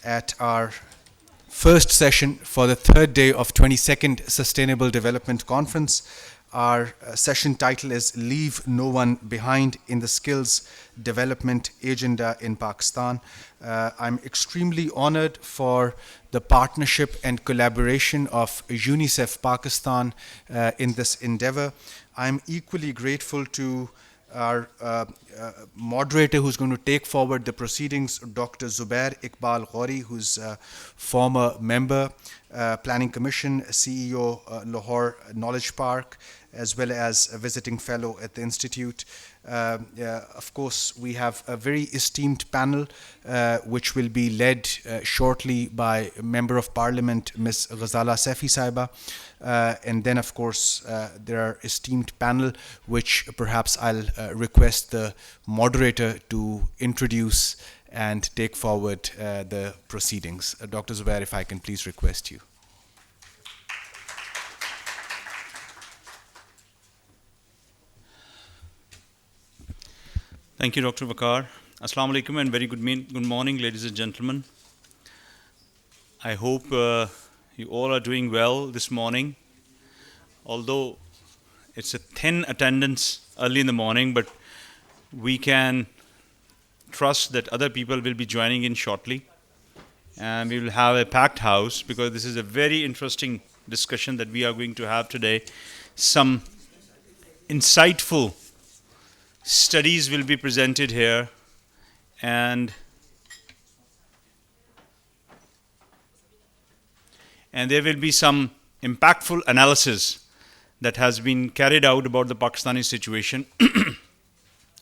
at our first session for the third day of 22nd Sustainable Development Conference. Our session title is Leave No One Behind in the Skills Development Agenda in Pakistan. I'm extremely honored for the partnership and collaboration of UNICEF Pakistan in this endeavor. I'm equally grateful to our moderator who's going to take forward the proceedings, Dr. Zubair Iqbal Ghauri, who's a former member, Planning Commission, CEO, Lahore Knowledge Park, as well as a visiting fellow at the Institute. Of course, we have a very esteemed panel, which will be led shortly by Member of Parliament, Ms. Ghazala Saifi Saiba. And then, of course, there are esteemed panel, which perhaps I'll request the moderator to introduce and take forward the proceedings. Dr. Zubair, if I can please request you. Thank you, Dr. Waqar. Assalamu alaikum and very good morning, ladies and gentlemen. I hope you all are doing well this morning. Although it's a thin attendance early in the morning, but we can trust that other people will be joining in shortly. And we will have a packed house because this is a very interesting discussion that we are going to have today. Some insightful studies will be presented here, and there will be some impactful analysis that has been carried out about the Pakistani situation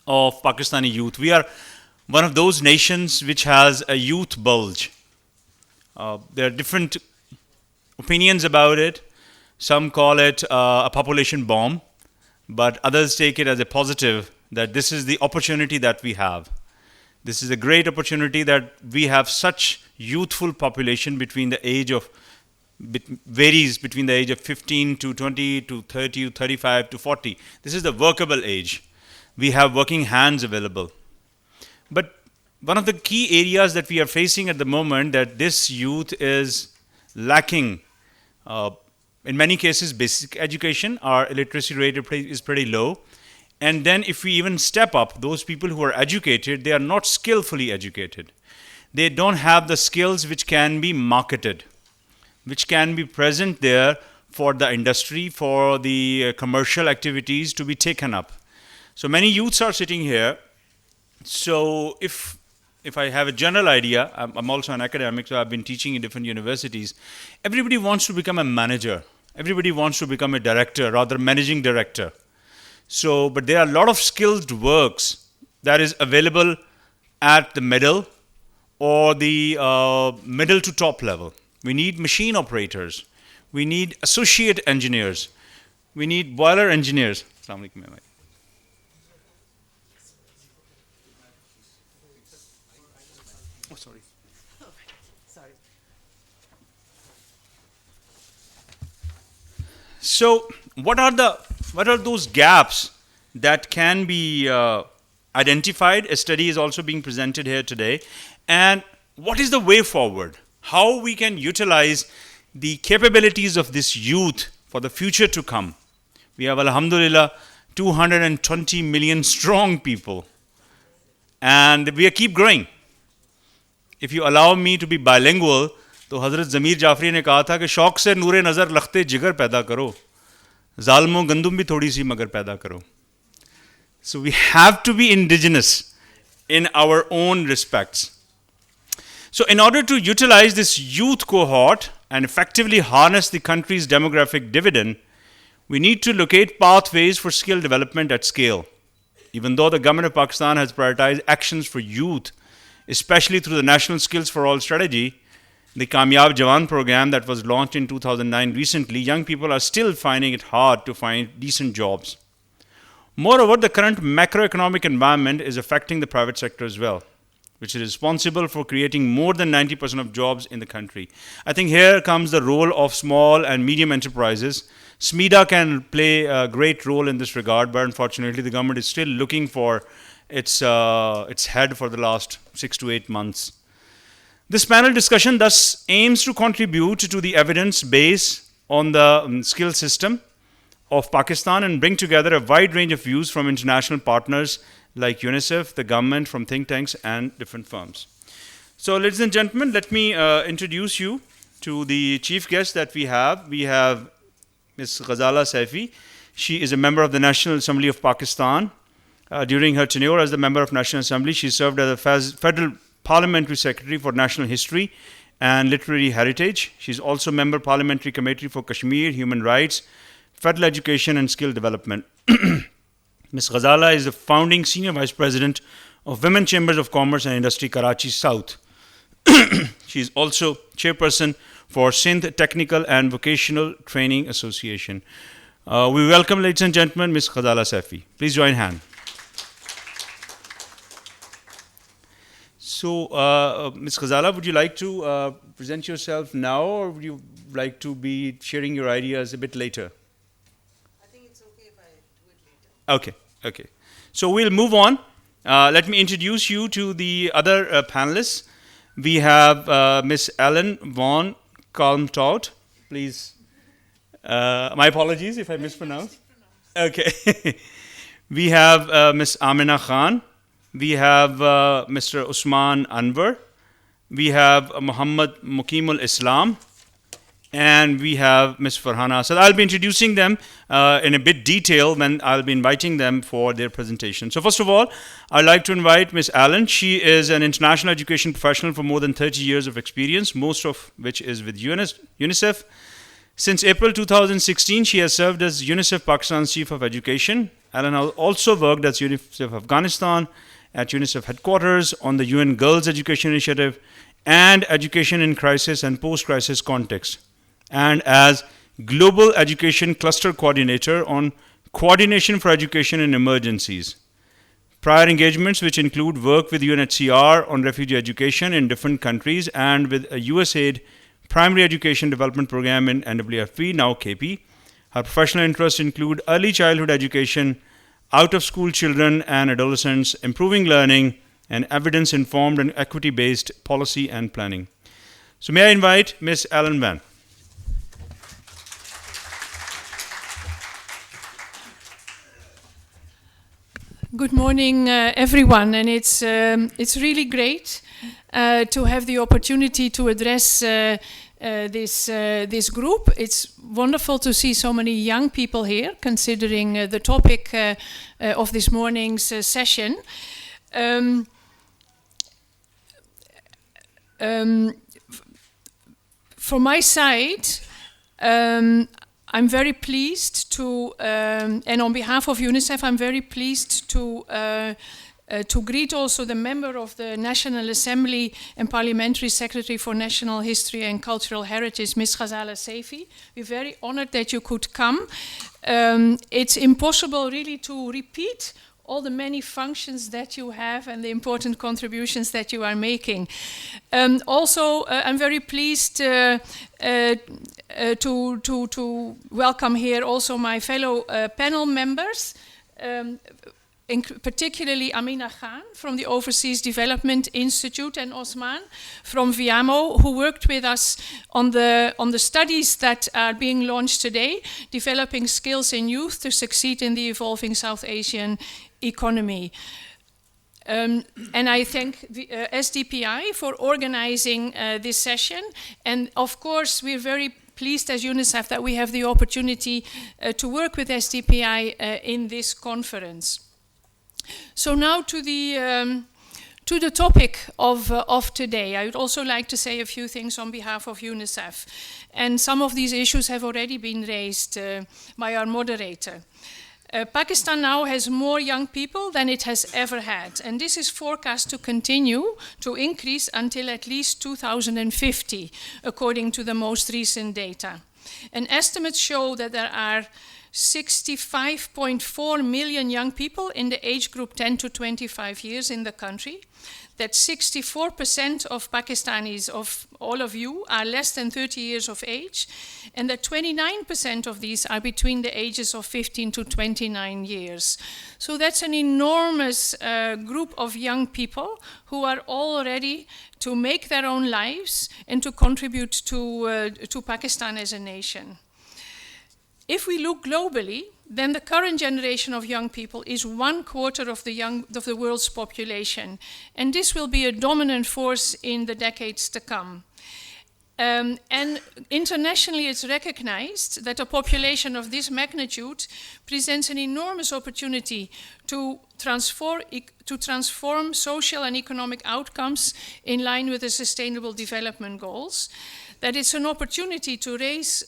of Pakistani youth. We are one of those nations which has a youth bulge. There are different opinions about it. Some call it a population bomb, but others take it as a positive, that this is the opportunity that we have. This is a great opportunity that we have such youthful population between the age of, varies between the age of 15 to 20 to 30 to 35 to 40. This is the workable age. We have working hands available. But one of the key areas that we are facing at the moment, that this youth is lacking, in many cases, basic education. Our illiteracy rate is pretty low. And then if we even step up, those people who are educated, they are not skillfully educated. They don't have the skills which can be marketed, which can be present there for the industry, for the commercial activities to be taken up. So many youths are sitting here. So if I have a general idea, I'm also an academic, so I've been teaching in different universities. Everybody wants to become a manager. Everybody wants to become a director, rather managing director. So, but there are a lot of skilled works that is available at the middle or the middle to top level. We need machine operators. We need associate engineers. We need boiler engineers. Assalamu alaikum. Oh, sorry. Sorry. So, what are those gaps that can be identified? A study is also being presented here today. And what is the way forward? How we can utilize the capabilities of this youth for the future to come? We have, alhamdulillah, 220 million strong people. And we keep growing. If you allow me to be bilingual, तो हज़रत ज़मीर जाफ़री ने कहा था कि शौक़ से नूरे नज़र लखते जिगर पैदा करो, ज़ालमों गंदुम भी थोड़ी सी मगर पैदा करो. So we have to be indigenous in our own respects. So in order to utilize this youth cohort and effectively harness the country's demographic dividend, we need to locate pathways for skill development at scale. Even though the government of Pakistan has prioritized actions for youth, especially through the National Skills for All strategy, the Kamyab Jawan program that was launched in 2009 recently, young people are still finding it hard to find decent jobs. Moreover, the current macroeconomic environment is affecting the private sector as well, which is responsible for creating more than 90% of jobs in the country. I think here comes the role of small and medium enterprises. SMEDA can play a great role in this regard, but unfortunately the government is still looking for its head for the last 6 to 8 months. This panel discussion thus aims to contribute to the evidence base on the skill system of Pakistan and bring together a wide range of views from international partners like UNICEF, the government, from think tanks and different firms. So ladies and gentlemen, let me introduce you to the chief guest that we have. We have Ms. Ghazala Saifi. She is a member of the National Assembly of Pakistan. During her tenure as the member of National Assembly, she served as a Federal Parliamentary Secretary for National History and Literary Heritage. She's also member Parliamentary Committee for Kashmir, Human Rights, Federal Education and Skill Development. Ms. Ghazala is the founding Senior Vice President of Women Chambers of Commerce and Industry, Karachi South. She is also chairperson for Sindh Technical and Vocational Training Association. We welcome, ladies and gentlemen, Ms. Ghazala Saifi. Please join hand. So, Ms. Ghazala, would you like to present yourself now, or would you like to be sharing your ideas a bit later? I think it's okay if I do it later. Okay. So we'll move on. Let me introduce you to the other panelists. We have Ms. Ellen von Kalmthout. Please, my apologies if I mispronounce. Okay. We have Ms. Amina Khan. We have Mr. Osman Anwar. We have Muhammad Muqeem-ul-Islam. And we have Ms. Farhana. So I'll be introducing them in a bit detail when I'll be inviting them for their presentation. So first of all, I'd like to invite Ms. Allen. She is an international education professional for more than 30 years of experience, most of which is with UNICEF. Since April 2016, she has served as UNICEF Pakistan's Chief of Education. Allen also worked as UNICEF Afghanistan, at UNICEF headquarters on the UN Girls Education Initiative and Education in Crisis and Post-Crisis Context, and as Global Education Cluster Coordinator on Coordination for Education in Emergencies. Prior engagements, which include work with UNHCR on refugee education in different countries and with a USAID Primary Education Development Program in NWFP, now KP. Her professional interests include early childhood education, out-of-school children and adolescents, improving learning, and evidence-informed and equity-based policy and planning. So may I invite Ms. Ellen Van. Good morning, everyone, and it's really great to have the opportunity to address this group. It's wonderful to see so many young people here, considering the topic of this morning's session. From my side, I'm very pleased to, and on behalf of UNICEF, I'm very pleased to greet also the member of the National Assembly and Parliamentary Secretary for National History and Cultural Heritage, Ms. Ghazala Saifi. We're very honored that you could come. It's impossible really to repeat all the many functions that you have and the important contributions that you are making. Also, I'm very pleased to welcome here also my fellow panel members, particularly Amina Khan from the Overseas Development Institute and Osman from VIAMO, who worked with us on the studies that are being launched today, developing skills in youth to succeed in the evolving South Asian economy. And I thank the SDPI for organizing this session. And of course, we're very pleased as UNICEF that we have the opportunity to work with SDPI in this conference. So now to the topic of today. I would also like to say a few things on behalf of UNICEF. And some of these issues have already been raised by our moderator. Pakistan now has more young people than it has ever had, and this is forecast to continue to increase until at least 2050, according to the most recent data. And estimates show that there are 65.4 million young people in the age group 10 to 25 years in the country, that 64% of Pakistanis, of all of you, are less than 30 years of age, and that 29% of these are between the ages of 15 to 29 years. So that's an enormous group of young people who are all ready to make their own lives and to contribute to Pakistan as a nation. If we look globally, then the current generation of young people is 1/4 of the world's population, and this will be a dominant force in the decades to come. And internationally, it's recognized that a population of this magnitude presents an enormous opportunity to transform social and economic outcomes in line with the Sustainable Development Goals, that it's an opportunity to raise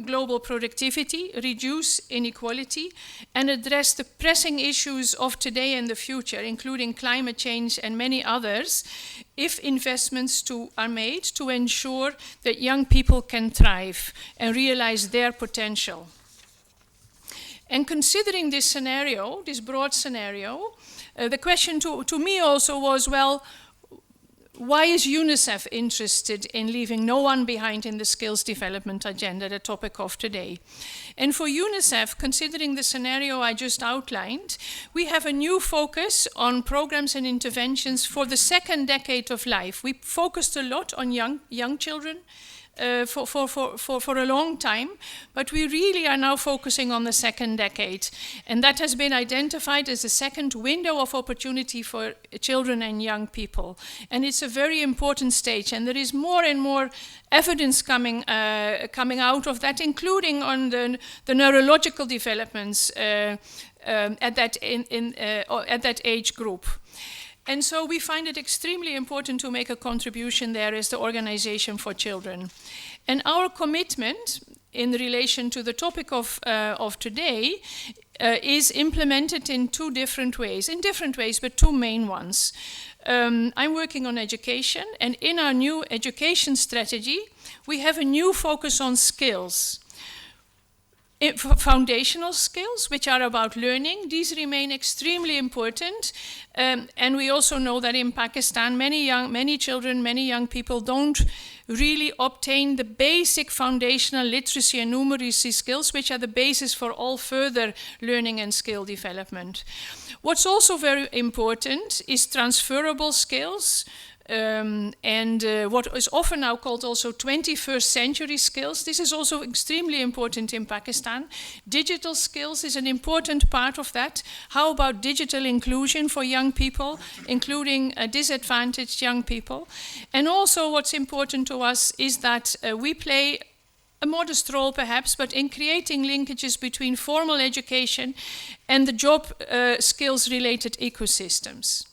global productivity, reduce inequality, and address the pressing issues of today and the future, including climate change and many others, if investments are made to ensure that young people can thrive and realize their potential. And considering this scenario, this broad scenario, the question to me also was, well, why is UNICEF interested in leaving no one behind in the skills development agenda, the topic of today? And for UNICEF, considering the scenario I just outlined, we have a new focus on programs and interventions for the second decade of life. We focused a lot on young children for a long time, but we really are now focusing on the second decade. And that has been identified as a second window of opportunity for children and young people. And it's a very important stage, and there is more and more evidence coming out of that, including on the neurological developments at that age group. And so we find it extremely important to make a contribution there as the Organization for Children. And our commitment in relation to the topic of today is implemented in two different ways, but two main ones. I'm working on education, and in our new education strategy, we have a new focus on skills. Foundational skills, which are about learning, these remain extremely important. And we also know that in Pakistan, many children, many young people don't really obtain the basic foundational literacy and numeracy skills, which are the basis for all further learning and skill development. What's also very important is transferable skills, and what is often now called also 21st century skills. This is also extremely important in Pakistan. Digital skills is an important part of that. How about digital inclusion for young people, including disadvantaged young people? And also what's important to us is that we play a modest role perhaps, but in creating linkages between formal education and the job skills related ecosystems.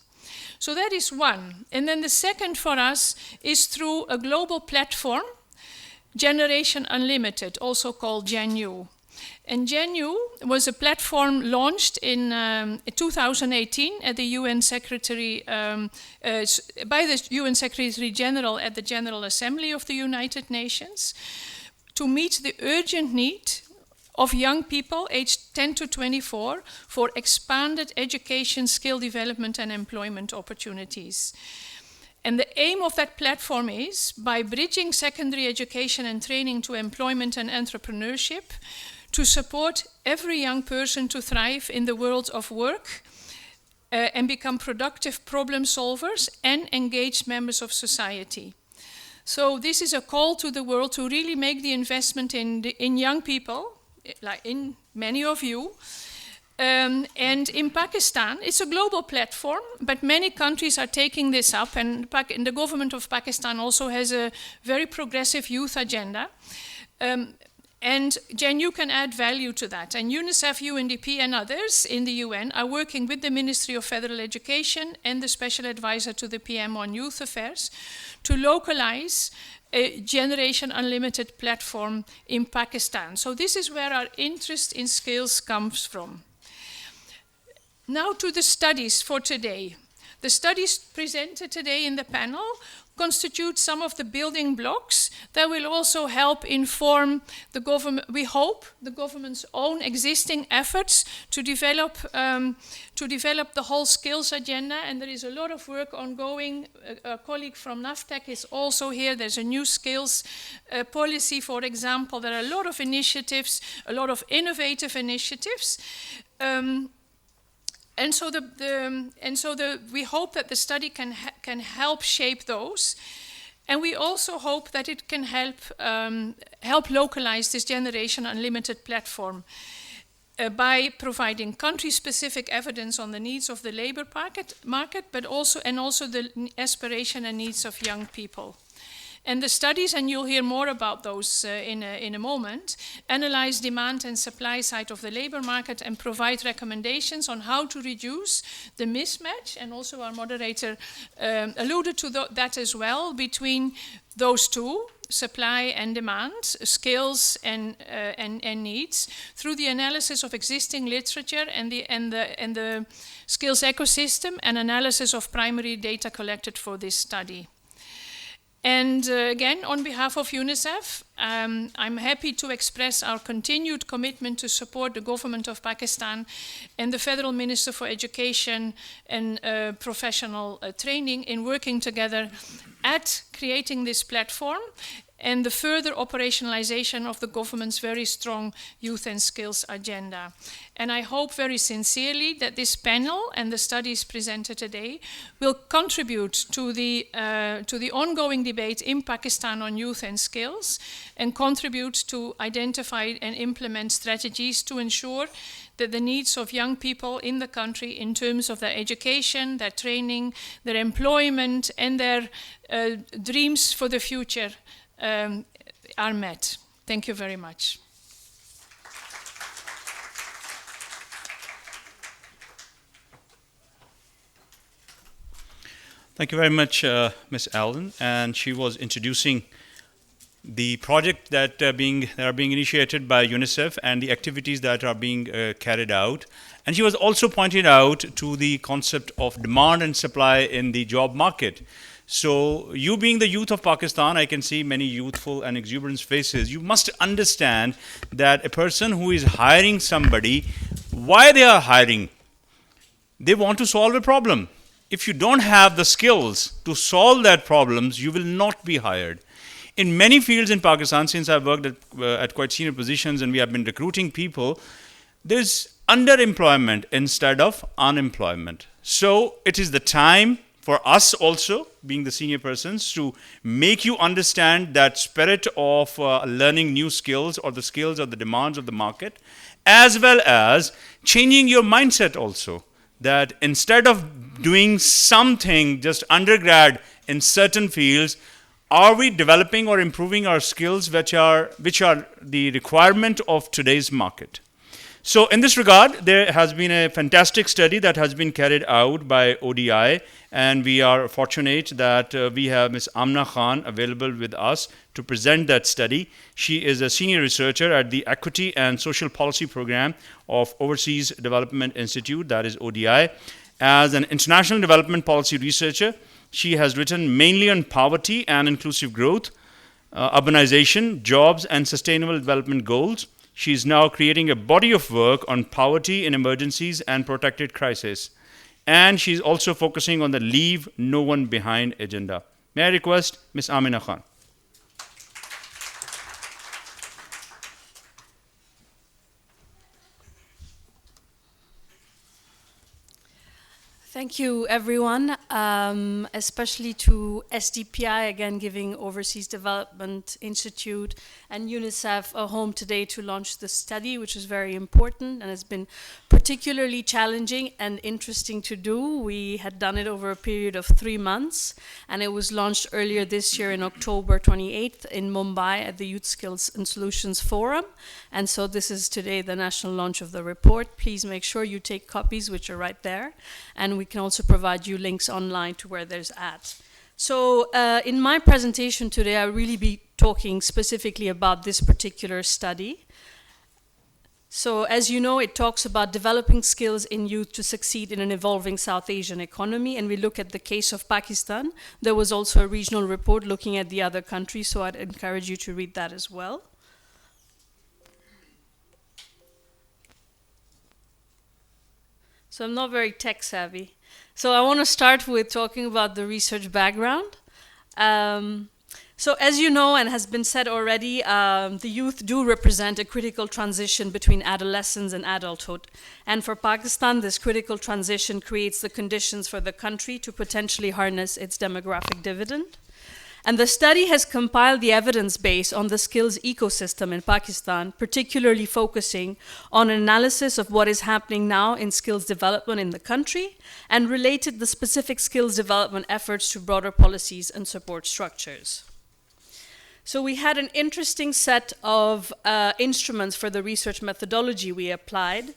So that is one. And then the second for us is through a global platform, Generation Unlimited, also called GenU. And GenU was a platform launched in 2018 at the UN Secretary, by the UN Secretary General at the General Assembly of the United Nations, to meet the urgent need of young people aged 10 to 24 for expanded education, skill development and employment opportunities. And the aim of that platform is, by bridging secondary education and training to employment and entrepreneurship, to support every young person to thrive in the world of work and become productive problem solvers and engaged members of society. So this is a call to the world to really make the investment in young people, like in many of you. And in Pakistan, it's a global platform, but many countries are taking this up, and the government of Pakistan also has a very progressive youth agenda. And GenU can add value to that. And UNICEF, UNDP and others in the UN are working with the Ministry of Federal Education and the Special Advisor to the PM on Youth Affairs to localize a Generation Unlimited platform in Pakistan. So this is where our interest in skills comes from. Now to the studies for today. The studies presented today in the panel constitute some of the building blocks that will also help inform the government, we hope, the government's own existing efforts to develop the whole skills agenda. And there is a lot of work ongoing. A colleague from NAVTTC is also here. There's a new skills policy, for example. There are a lot of initiatives, a lot of innovative initiatives. And so we hope that the study can help shape those, and we also hope that it can help localize this Generation Unlimited platform by providing country-specific evidence on the needs of the labor market, but also the aspiration and needs of young people. And the studies, and you'll hear more about those in a moment, analyze demand and supply side of the labor market and provide recommendations on how to reduce the mismatch, and also our moderator alluded to that as well, between those two, supply and demand, skills and needs, through the analysis of existing literature and the skills ecosystem, and analysis of primary data collected for this study. And again, on behalf of UNICEF, I'm happy to express our continued commitment to support the government of Pakistan and the Federal Minister for Education and Professional Training in working together at creating this platform and the further operationalization of the government's very strong youth and skills agenda. And I hope very sincerely that this panel and the studies presented today will contribute to the ongoing debate in Pakistan on youth and skills, and contribute to identify and implement strategies to ensure that the needs of young people in the country in terms of their education, their training, their employment, and their dreams for the future are met. Thank you very much. Thank you very much, Ms. Allen. And she was introducing the project that are being initiated by UNICEF and the activities that are being carried out. And she was also pointed out to the concept of demand and supply in the job market. So you being the youth of Pakistan, I can see many youthful and exuberant faces. You must understand that a person who is hiring somebody, why they are hiring? They want to solve a problem. If you don't have the skills to solve that problems, you will not be hired. In many fields in Pakistan, since I've worked at quite senior positions and we have been recruiting people, there's underemployment instead of unemployment. So it is the time for us also, being the senior persons, to make you understand that spirit of learning new skills or the skills or the demands of the market, as well as changing your mindset also. That instead of doing something just undergrad in certain fields, are we developing or improving our skills which are the requirement of today's market? So in this regard, there has been a fantastic study that has been carried out by ODI, and we are fortunate that we have Ms. Amina Khan available with us to present that study. She is a senior researcher at the Equity and Social Policy Program of Overseas Development Institute, that is ODI. As an international development policy researcher, she has written mainly on poverty and inclusive growth, urbanization, jobs, and sustainable development goals. She is now creating a body of work on poverty in emergencies and protected crisis. And she's also focusing on the Leave No One Behind agenda. May I request Ms. Amina Khan? Thank you, everyone, especially to SDPI, again, giving Overseas Development Institute and UNICEF a home today to launch the study, which is very important and has been particularly challenging and interesting to do. We had done it over a period of 3 months, and it was launched earlier this year in October 28th in Mumbai at the Youth Skills and Solutions Forum. And so this is today the national launch of the report. Please make sure you take copies, which are right there. And we can also provide you links online to where there's at. So in my presentation today, I'll really be talking specifically about this particular study. So as you know, it talks about developing skills in youth to succeed in an evolving South Asian economy. And we look at the case of Pakistan. There was also a regional report looking at the other countries, so I'd encourage you to read that as well. So I'm not very tech savvy. So I want to start with talking about the research background. So as you know, and has been said already, the youth do represent a critical transition between adolescence and adulthood. And for Pakistan, this critical transition creates the conditions for the country to potentially harness its demographic dividend. And the study has compiled the evidence base on the skills ecosystem in Pakistan, particularly focusing on an analysis of what is happening now in skills development in the country, and related the specific skills development efforts to broader policies and support structures. So we had an interesting set of instruments for the research methodology we applied.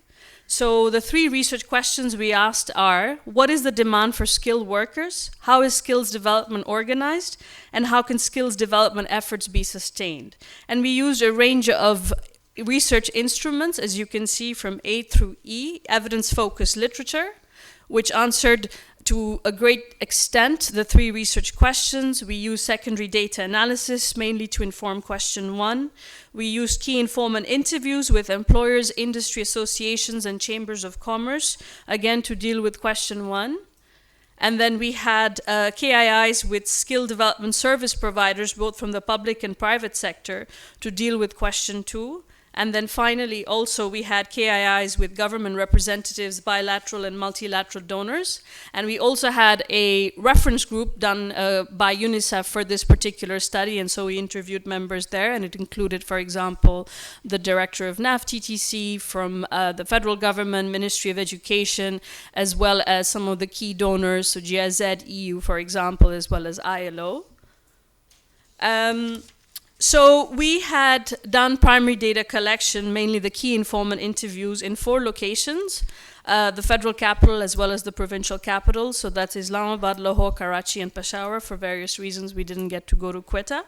So the 3 research questions we asked are, what is the demand for skilled workers? How is skills development organized? And how can skills development efforts be sustained? And we used a range of research instruments, as you can see from A through E, evidence-focused literature, which answered to a great extent the 3 research questions. We used secondary data analysis, mainly to inform question 1. We used key informant interviews with employers, industry associations, and chambers of commerce, again to deal with question 1. And then we had KIIs with skill development service providers, both from the public and private sector, to deal with question 2. And then finally, also, we had KIIs with government representatives, bilateral and multilateral donors. And we also had a reference group done by UNICEF for this particular study. And so we interviewed members there. And it included, for example, the director of NAVTTC from the federal government, Ministry of Education, as well as some of the key donors, so GIZ, EU, for example, as well as ILO. So we had done primary data collection, mainly the key informant interviews in 4 locations, the federal capital as well as the provincial capital. So that's Islamabad, Lahore, Karachi, and Peshawar. For various reasons, we didn't get to go to Quetta.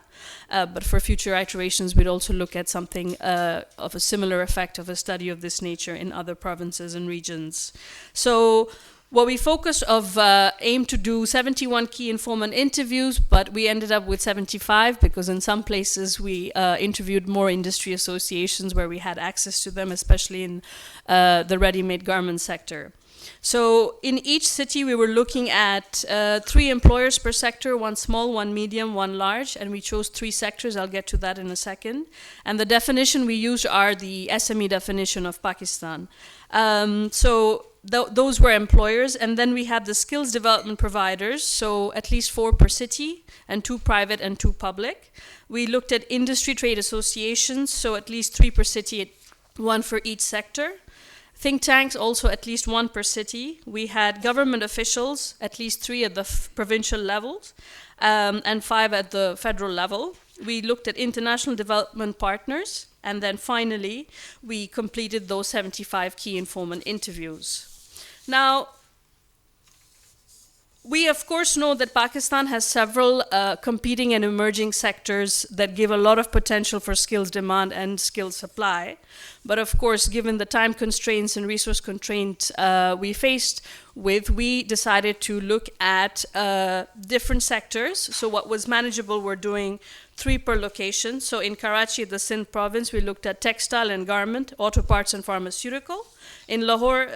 But for future iterations, we'd also look at something of a similar effect of a study of this nature in other provinces and regions. So what we focused of aimed to do 71 key informant interviews, but we ended up with 75 because in some places we interviewed more industry associations where we had access to them, especially in the ready-made garment sector. So in each city we were looking at 3 employers per sector, 1 small, 1 medium, 1 large, and we chose 3 sectors. I'll get to that in a second. And the definition we used are the SME definition of Pakistan. Those were employers, and then we had the skills development providers, so at least 4 per city, and 2 private and 2 public. We looked at industry trade associations, so at least 3 per city, 1 for each sector. Think tanks, also at least 1 per city. We had government officials, at least 3 at the provincial levels, and 5 at the federal level. We looked at international development partners, and then finally, we completed those 75 key informant interviews. Now, we of course know that Pakistan has several competing and emerging sectors that give a lot of potential for skills demand and skills supply. But of course, given the time constraints and resource constraints we faced with, we decided to look at different sectors. So what was manageable, we're doing 3 per location. So in Karachi, the Sindh province, we looked at textile and garment, auto parts and pharmaceutical. In Lahore,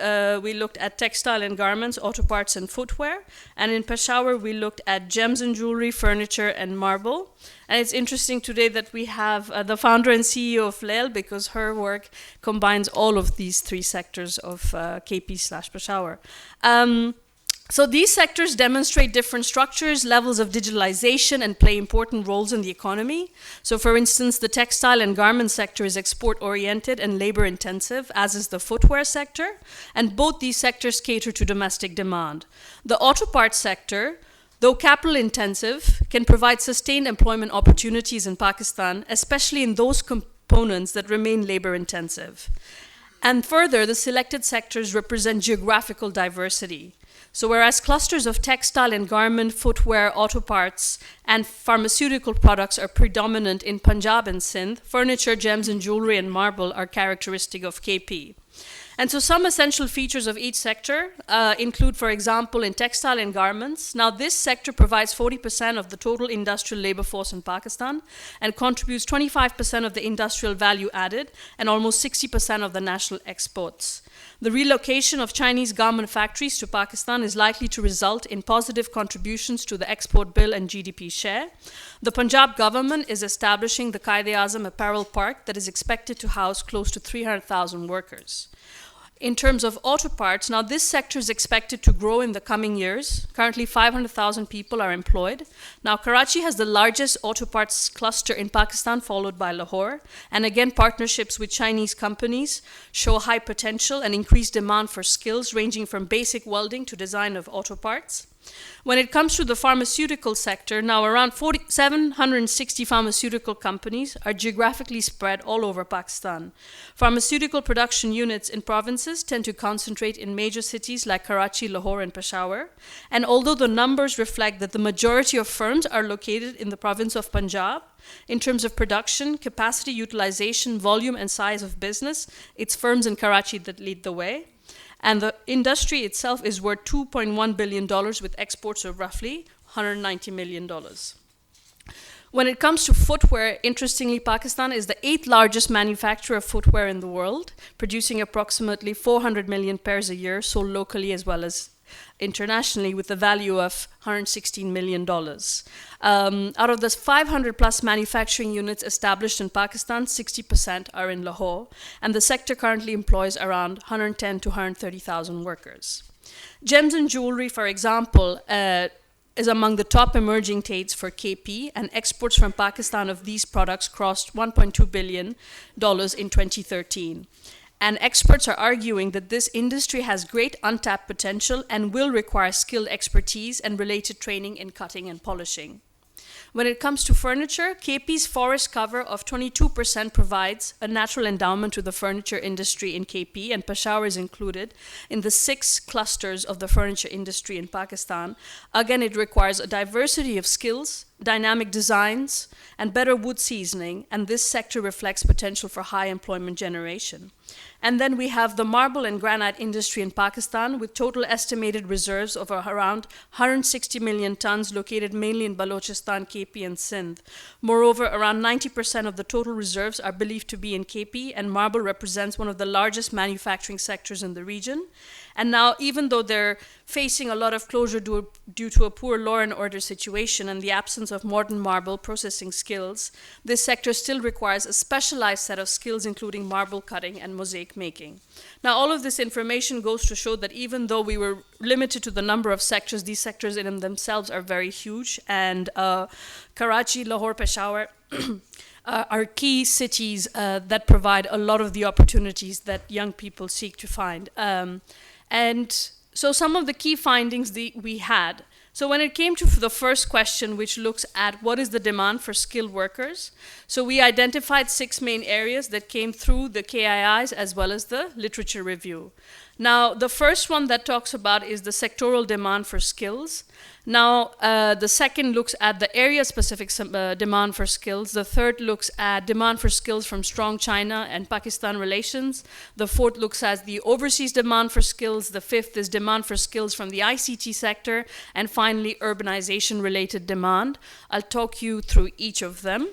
we looked at textile and garments, auto parts and footwear. And in Peshawar, we looked at gems and jewelry, furniture, and marble. And it's interesting today that we have the founder and CEO of LEL, because her work combines all of these 3 sectors of KP/Peshawar. So these sectors demonstrate different structures, levels of digitalization, and play important roles in the economy. So for instance, the textile and garment sector is export-oriented and labor-intensive, as is the footwear sector, and both these sectors cater to domestic demand. The auto parts sector, though capital-intensive, can provide sustained employment opportunities in Pakistan, especially in those components that remain labor-intensive. And further, the selected sectors represent geographical diversity. So whereas clusters of textile and garment, footwear, auto parts, and pharmaceutical products are predominant in Punjab and Sindh, furniture, gems, and jewelry and marble are characteristic of KP. And so some essential features of each sector include, for example, in textile and garments. Now this sector provides 40% of the total industrial labor force in Pakistan and contributes 25% of the industrial value added and almost 60% of the national exports. The relocation of Chinese garment factories to Pakistan is likely to result in positive contributions to the export bill and GDP share. The Punjab government is establishing the Quaid-e-Azam Apparel Park that is expected to house close to 300,000 workers. In terms of auto parts, now this sector is expected to grow in the coming years. Currently 500,000 people are employed. Now Karachi has the largest auto parts cluster in Pakistan, followed by Lahore. And again, partnerships with Chinese companies show high potential and increased demand for skills ranging from basic welding to design of auto parts. When it comes to the pharmaceutical sector, now around 760 pharmaceutical companies are geographically spread all over Pakistan. Pharmaceutical production units in provinces tend to concentrate in major cities like Karachi, Lahore, and Peshawar. And although the numbers reflect that the majority of firms are located in the province of Punjab, in terms of production, capacity utilization, volume, and size of business, it's firms in Karachi that lead the way. And the industry itself is worth $2.1 billion with exports of roughly $190 million. When it comes to footwear, interestingly, Pakistan is the 8th largest manufacturer of footwear in the world, producing approximately 400 million pairs a year, sold locally as well as internationally, with a value of $116 million. Out of the 500 plus manufacturing units established in Pakistan, 60% are in Lahore, and the sector currently employs around 110 to 130,000 workers. Gems and jewelry, for example, is among the top emerging trades for KP, and exports from Pakistan of these products crossed $1.2 billion in 2013. And experts are arguing that this industry has great untapped potential and will require skilled expertise and related training in cutting and polishing. When it comes to furniture, KP's forest cover of 22% provides a natural endowment to the furniture industry in KP, and Peshawar is included in the 6 clusters of the furniture industry in Pakistan. Again, it requires a diversity of skills, dynamic designs, and better wood seasoning, and this sector reflects potential for high employment generation. And then we have the marble and granite industry in Pakistan, with total estimated reserves of around 160 million tons, located mainly in Balochistan, KP, and Sindh. Moreover, around 90% of the total reserves are believed to be in KP, and marble represents one of the largest manufacturing sectors in the region. And now, even though they're facing a lot of closure due to a poor law and order situation and the absence of modern marble processing skills, this sector still requires a specialized set of skills, including marble cutting and mosaic making. Now, all of this information goes to show that even though we were limited to the number of sectors, these sectors in themselves are very huge, and Karachi, Lahore, Peshawar are key cities that provide a lot of the opportunities that young people seek to find. And so some of the key findings we had. So when it came to the first question, which looks at what is the demand for skilled workers, so we identified 6 main areas that came through the KIIs as well as the literature review. Now, the first one that talks about is the sectoral demand for skills. Now, the second looks at the area-specific demand for skills. The third looks at demand for skills from strong China and Pakistan relations. The fourth looks at the overseas demand for skills. The fifth is demand for skills from the ICT sector. And finally, urbanization-related demand. I'll talk you through each of them.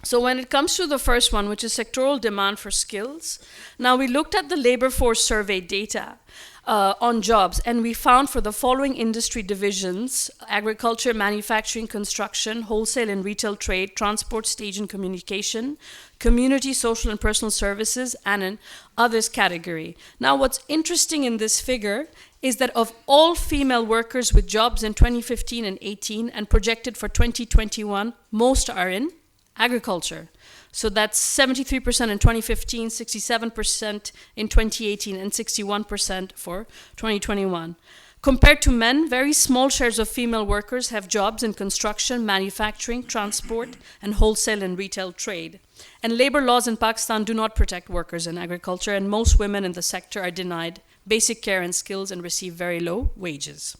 So when it comes to the first one, which is sectoral demand for skills, now we looked at the labor force survey data on jobs, and we found for the following industry divisions: agriculture, manufacturing, construction, wholesale and retail trade, transport, stage and communication, community, social and personal services, and an others category. Now, what's interesting in this figure is that of all female workers with jobs in 2015 and 18 and projected for 2021, most are in agriculture. So that's 73% in 2015, 67% in 2018, and 61% for 2021. Compared to men, very small shares of female workers have jobs in construction, manufacturing, transport, and wholesale and retail trade. And labor laws in Pakistan do not protect workers in agriculture, and most women in the sector are denied basic care and skills and receive very low wages.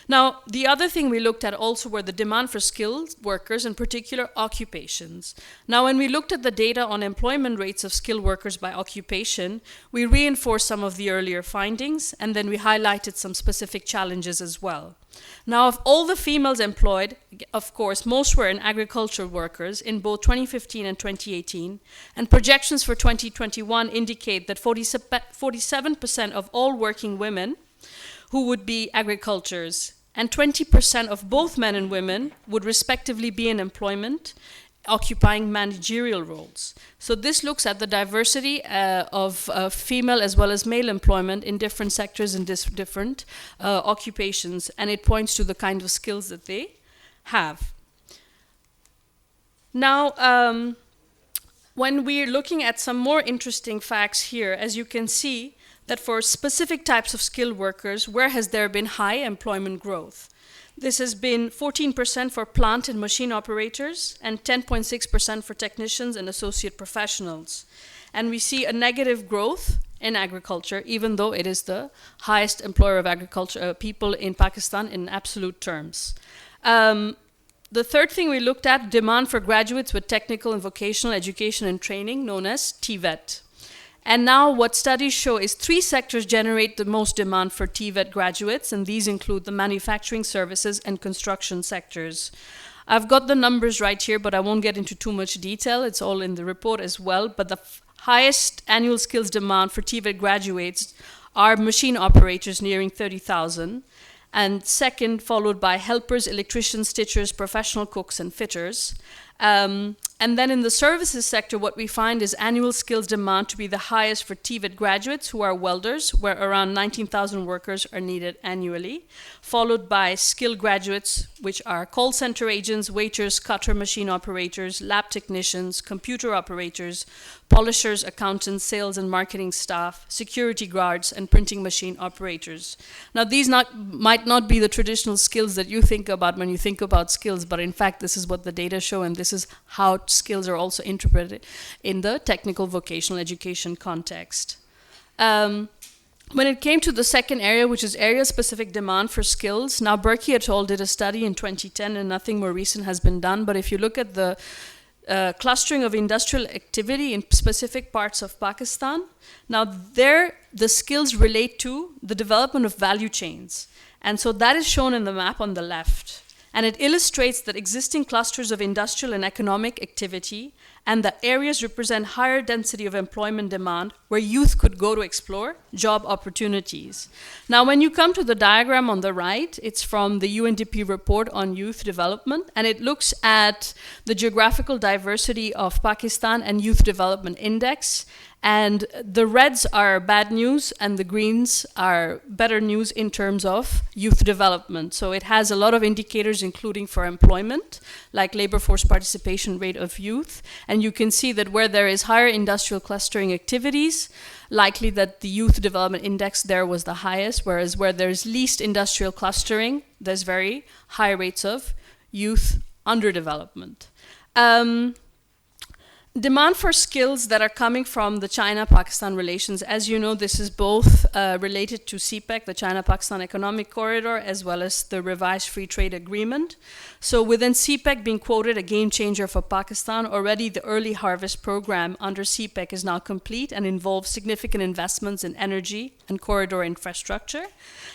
Now, the other thing we looked at also were the demand for skilled workers, in particular occupations. Now, when we looked at the data on employment rates of skilled workers by occupation, we reinforced some of the earlier findings, and then we highlighted some specific challenges as well. Now, of all the females employed, of course, most were in agricultural workers in both 2015 and 2018, and projections for 2021 indicate that 47% of all working women who would be agricultors, and 20% of both men and women would respectively be in employment, occupying managerial roles. So this looks at the diversity of female as well as male employment in different sectors and different occupations, and it points to the kind of skills that they have. Now, when we're looking at some more interesting facts here, as you can see, that for specific types of skilled workers, where has there been high employment growth? This has been 14% for plant and machine operators and 10.6% for technicians and associate professionals. And we see a negative growth in agriculture, even though it is the highest employer of agriculture people in Pakistan in absolute terms. The third thing we looked at, demand for graduates with technical and vocational education and training, known as TVET. And now what studies show is 3 sectors generate the most demand for TVET graduates, and these include the manufacturing, services, and construction sectors. I've got the numbers right here, but I won't get into too much detail. It's all in the report as well. But the highest annual skills demand for TVET graduates are machine operators, nearing 30,000. And second, followed by helpers, electricians, stitchers, professional cooks, and fitters. And then in the services sector, what we find is annual skills demand to be the highest for TVET graduates who are welders, where around 19,000 workers are needed annually, followed by skilled graduates, which are call center agents, waiters, cutter machine operators, lab technicians, computer operators, polishers, accountants, sales and marketing staff, security guards, and printing machine operators. Now, these might not be the traditional skills that you think about when you think about skills, but in fact, this is what the data show, and this is how skills are also interpreted in the technical vocational education context. When it came to the second area, which is area-specific demand for skills, now Berkey et al. Did a study in 2010, and nothing more recent has been done, but if you look at the clustering of industrial activity in specific parts of Pakistan, now there the skills relate to the development of value chains. And so that is shown in the map on the left. And it illustrates that existing clusters of industrial and economic activity and the areas represent higher density of employment demand where youth could go to explore job opportunities. Now, when you come to the diagram on the right, it's from the UNDP report on youth development, and it looks at the geographical diversity of Pakistan and Youth Development Index. And the reds are bad news and the greens are better news in terms of youth development. So it has a lot of indicators, including for employment, like labor force participation rate of youth. And you can see that where there is higher industrial clustering activities, likely that the Youth Development Index there was the highest, whereas where there's least industrial clustering, there's very high rates of youth underdevelopment. Demand for skills that are coming from the China-Pakistan relations. As you know, this is both related to CPEC, the China-Pakistan Economic Corridor, as well as the revised free trade agreement. So within CPEC being quoted a game changer for Pakistan, already the early harvest program under CPEC is now complete and involves significant investments in energy and corridor infrastructure.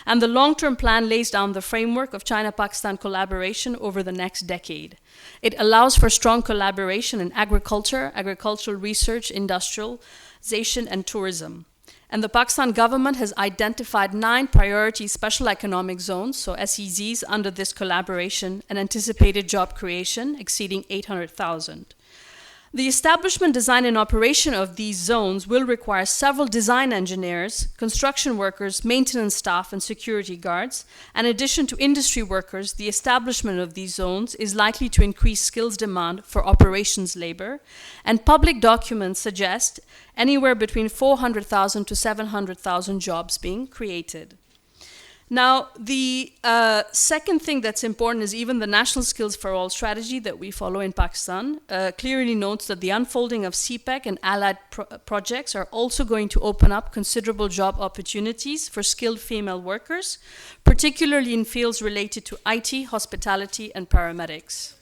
And the long-term plan lays down the framework of China-Pakistan collaboration over the next decade. It allows for strong collaboration in agriculture, agricultural research, industrialization, and tourism. And the Pakistan government has identified 9 priority special economic zones, so SEZs, under this collaboration and anticipated job creation exceeding 800,000. The establishment, design, and operation of these zones will require several design engineers, construction workers, maintenance staff, and security guards. In addition to industry workers, the establishment of these zones is likely to increase skills demand for operations labor, and public documents suggest anywhere between 400,000 to 700,000 jobs being created. Now, the second thing that's important is even the National Skills for All strategy that we follow in Pakistan clearly notes that the unfolding of CPEC and allied projects are also going to open up considerable job opportunities for skilled female workers, particularly in fields related to IT, hospitality, and paramedics.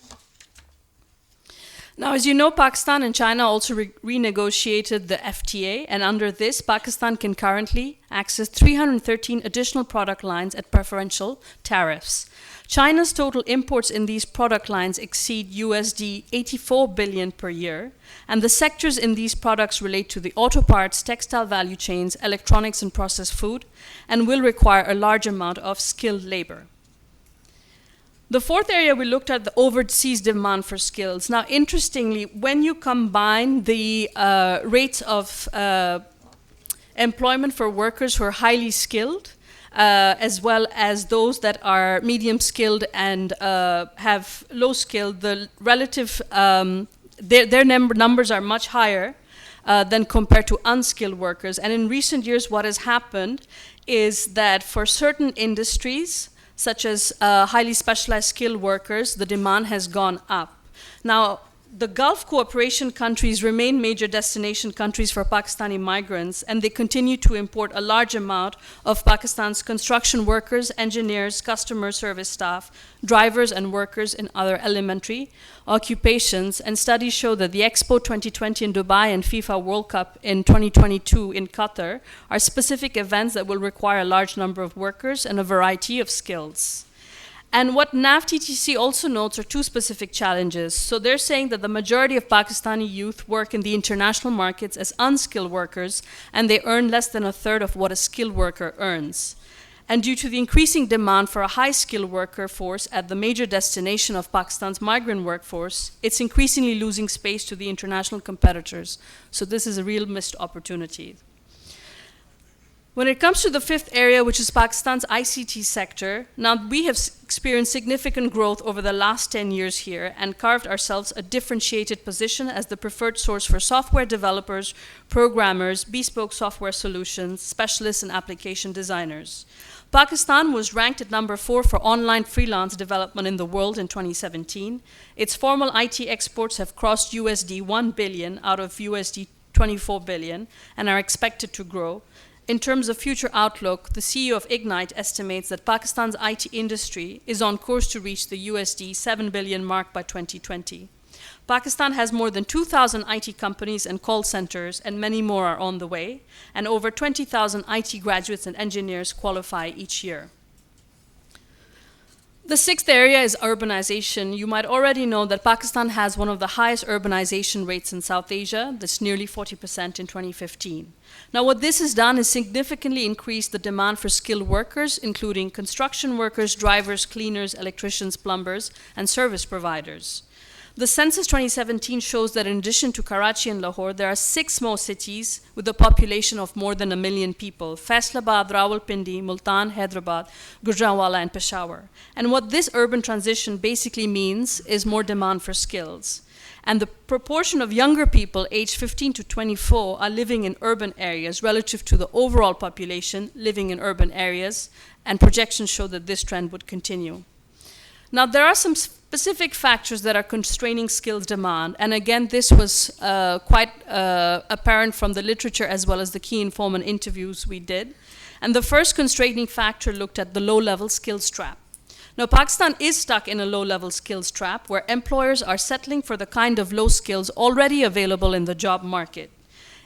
Now, as you know, Pakistan and China also renegotiated the FTA, and under this, Pakistan can currently access 313 additional product lines at preferential tariffs. China's total imports in these product lines exceed USD 84 billion per year, and the sectors in these products relate to the auto parts, textile value chains, electronics, and processed food, and will require a large amount of skilled labor. The fourth area we looked at, the overseas demand for skills. Now, interestingly, when you combine the rates of employment for workers who are highly skilled, as well as those that are medium skilled and have low skilled, the relative, their numbers are much higher than compared to unskilled workers. And in recent years, what has happened is that for certain industries, such as highly specialized skilled workers, the demand has gone up. Now, the Gulf cooperation countries remain major destination countries for Pakistani migrants, and they continue to import a large amount of Pakistan's construction workers, engineers, customer service staff, drivers, and workers in other elementary occupations. And studies show that the Expo 2020 in Dubai and FIFA World Cup in 2022 in Qatar are specific events that will require a large number of workers and a variety of skills. And what NAVTTC also notes are two specific challenges. So they're saying that the majority of Pakistani youth work in the international markets as unskilled workers, and they earn less than a third of what a skilled worker earns. And due to the increasing demand for a high-skilled worker force at the major destination of Pakistan's migrant workforce, it's increasingly losing space to the international competitors. So this is a real missed opportunity. When it comes to the fifth area, which is Pakistan's ICT sector, now we have experienced significant growth over the last 10 years here and carved ourselves a differentiated position as the preferred source for software developers, programmers, bespoke software solutions, specialists, and application designers. Pakistan was ranked at number 4 for online freelance development in the world in 2017. Its formal IT exports have crossed USD 1 billion out of USD 24 billion and are expected to grow. In terms of future outlook, the CEO of Ignite estimates that Pakistan's IT industry is on course to reach the USD 7 billion mark by 2020. Pakistan has more than 2,000 IT companies and call centers, and many more are on the way, and over 20,000 IT graduates and engineers qualify each year. The sixth area is urbanization. You might already know that Pakistan has one of the highest urbanization rates in South Asia. That's nearly 40% in 2015. Now, what this has done is significantly increase the demand for skilled workers, including construction workers, drivers, cleaners, electricians, plumbers, and service providers. The Census 2017 shows that in addition to Karachi and Lahore, there are 6 more cities with a population of more than 1 million people: Faisalabad, Rawalpindi, Multan, Hyderabad, Gujranwala, and Peshawar. And what this urban transition basically means is more demand for skills. And the proportion of younger people aged 15 to 24 are living in urban areas relative to the overall population living in urban areas, and projections show that this trend would continue. Now, there are some specific factors that are constraining skills demand, and again, this was quite apparent from the literature as well as the key informant interviews we did. And the first constraining factor looked at the low-level skills trap. Now, Pakistan is stuck in a low-level skills trap where employers are settling for the kind of low skills already available in the job market.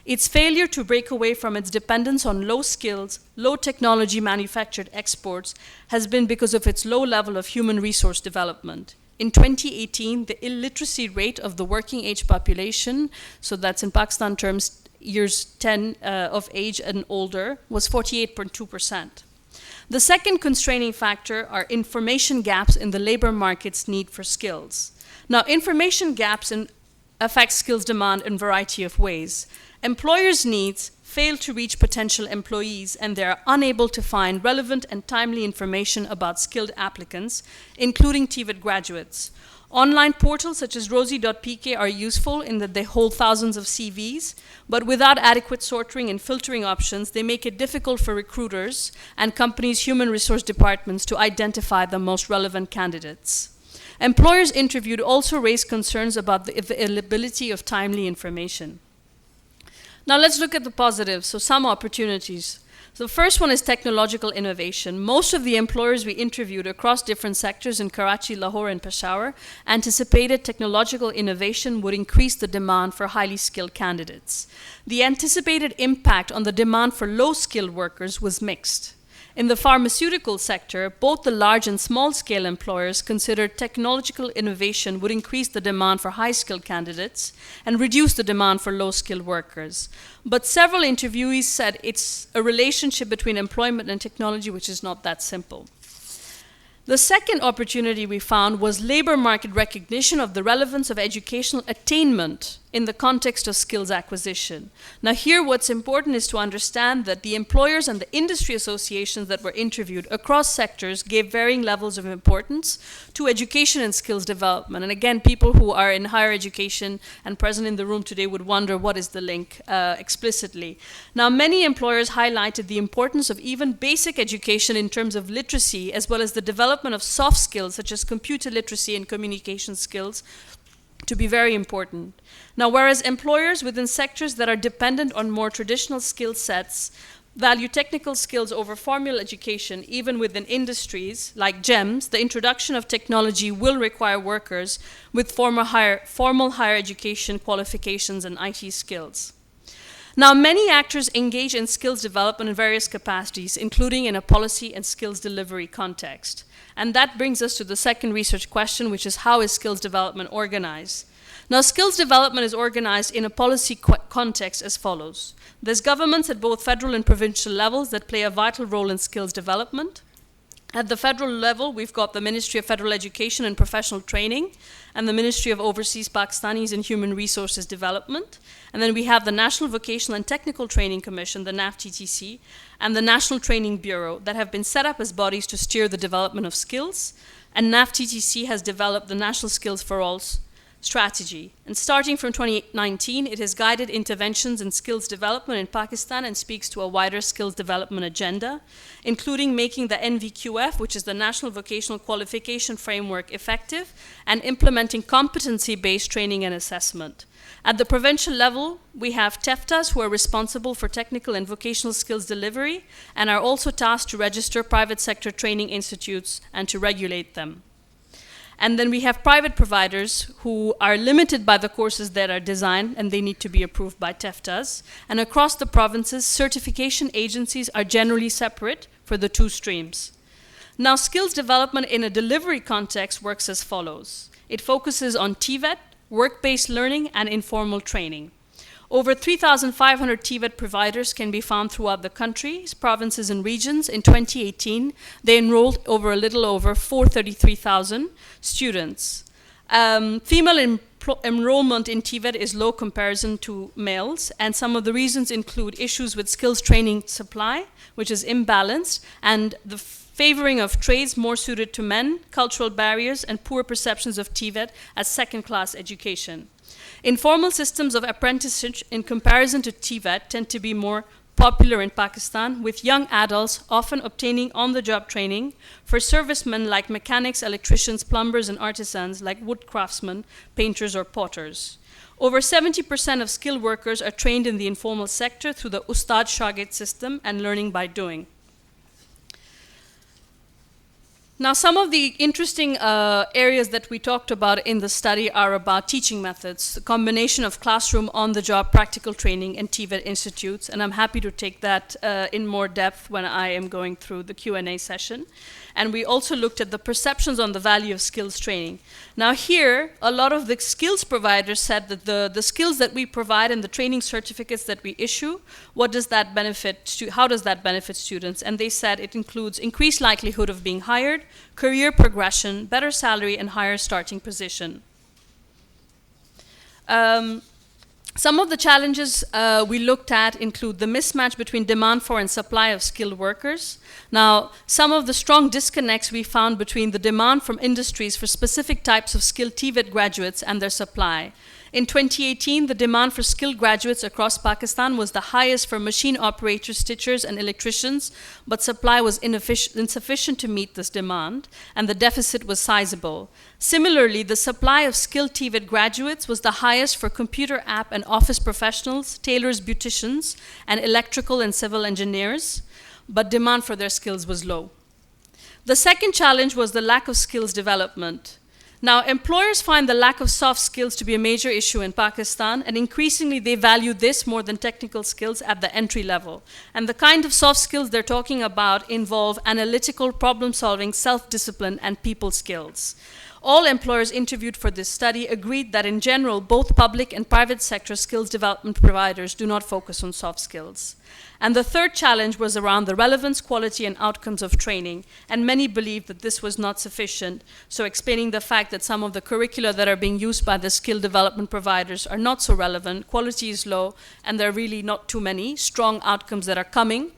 Its failure to break away from its dependence on low skills, low technology manufactured exports has been because of its low level of human resource development. In 2018, the illiteracy rate of the working age population, so that's in Pakistan terms years 10 of age and older, was 48.2%. The second constraining factor are information gaps in the labor market's need for skills. Now, information gaps affect skills demand in a variety of ways. Employers' needs fail to reach potential employees and they are unable to find relevant and timely information about skilled applicants, including TVET graduates. Online portals such as rosie.pk are useful in that they hold thousands of CVs, but without adequate sorting and filtering options, they make it difficult for recruiters and companies' human resource departments to identify the most relevant candidates. Employers interviewed also raised concerns about the availability of timely information. Now let's look at the positives, so some opportunities. So the first one is technological innovation. Most of the employers we interviewed across different sectors in Karachi, Lahore, and Peshawar anticipated technological innovation would increase the demand for highly skilled candidates. The anticipated impact on the demand for low-skilled workers was mixed. In the pharmaceutical sector, both the large and small-scale employers considered technological innovation would increase the demand for high-skilled candidates and reduce the demand for low-skilled workers. But several interviewees said it's a relationship between employment and technology which is not that simple. The second opportunity we found was labor market recognition of the relevance of educational attainment in the context of skills acquisition. Now here what's important is to understand that the employers and the industry associations that were interviewed across sectors gave varying levels of importance to education and skills development. And again, people who are in higher education and present in the room today would wonder what is the link explicitly. Now many employers highlighted the importance of even basic education in terms of literacy as well as the development of soft skills such as computer literacy and communication skills to be very important. Now, whereas employers within sectors that are dependent on more traditional skill sets value technical skills over formal education, even within industries like GEMS, the introduction of technology will require workers with formal higher education qualifications and IT skills. Now, many actors engage in skills development in various capacities, including in a policy and skills delivery context. And that brings us to the second research question, which is how is skills development organized? Now, skills development is organized in a policy context as follows. There's governments at both federal and provincial levels that play a vital role in skills development. At the federal level, we've got the Ministry of Federal Education and Professional Training and the Ministry of Overseas Pakistanis and Human Resources Development. And then we have the National Vocational and Technical Training Commission, the NAVTTC, and the National Training Bureau that have been set up as bodies to steer the development of skills. And NAVTTC has developed the National Skills for All strategy. And starting from 2019, it has guided interventions in skills development in Pakistan and speaks to a wider skills development agenda, including making the NVQF, which is the National Vocational Qualification Framework, effective and implementing competency-based training and assessment. At the provincial level, we have TEFTAs who are responsible for technical and vocational skills delivery and are also tasked to register private sector training institutes and to regulate them. And then we have private providers who are limited by the courses that are designed and they need to be approved by TEFTAs. And across the provinces, certification agencies are generally separate for the two streams. Now, skills development in a delivery context works as follows. It focuses on TVET, work-based learning, and informal training. Over 3,500 TVET providers can be found throughout the country, provinces and regions. In 2018, they enrolled over a little over 433,000 students. Female enrollment in TVET is low comparison to males, and some of the reasons include issues with skills training supply, which is imbalanced, and the favoring of trades more suited to men, cultural barriers, and poor perceptions of TVET as second-class education. Informal systems of apprenticeship in comparison to TVET tend to be more popular in Pakistan, with young adults often obtaining on-the-job training for servicemen like mechanics, electricians, plumbers, and artisans like wood craftsmen, painters, or potters. Over 70% of skilled workers are trained in the informal sector through the Ustad Shagird system and learning by doing. Now, some of the interesting areas that we talked about in the study are about teaching methods, the combination of classroom, on-the-job practical training, and TVET institutes, and I'm happy to take that in more depth when I am going through the Q&A session. And we also looked at the perceptions on the value of skills training. Now here, a lot of the skills providers said that the skills that we provide and the training certificates that we issue, how does that benefit students? And they said it includes increased likelihood of being hired, career progression, better salary, and higher starting position. Some of the challenges we looked at include the mismatch between demand for and supply of skilled workers. Now, some of the strong disconnects we found between the demand from industries for specific types of skilled TVET graduates and their supply. In 2018, the demand for skilled graduates across Pakistan was the highest for machine operators, stitchers, and electricians, but supply was insufficient to meet this demand, and the deficit was sizable. Similarly, the supply of skilled TVET graduates was the highest for computer app and office professionals, tailors, beauticians, and electrical and civil engineers, but demand for their skills was low. The second challenge was the lack of skills development. Now, employers find the lack of soft skills to be a major issue in Pakistan, and increasingly they value this more than technical skills at the entry level. And the kind of soft skills they're talking about involve analytical, problem-solving, self-discipline, and people skills. All employers interviewed for this study agreed that in general, both public and private sector skills development providers do not focus on soft skills. And the third challenge was around the relevance, quality, and outcomes of training, and many believed that this was not sufficient, so explaining the fact that some of the curricula that are being used by the skill development providers are not so relevant, quality is low, and there are really not too many strong outcomes that are coming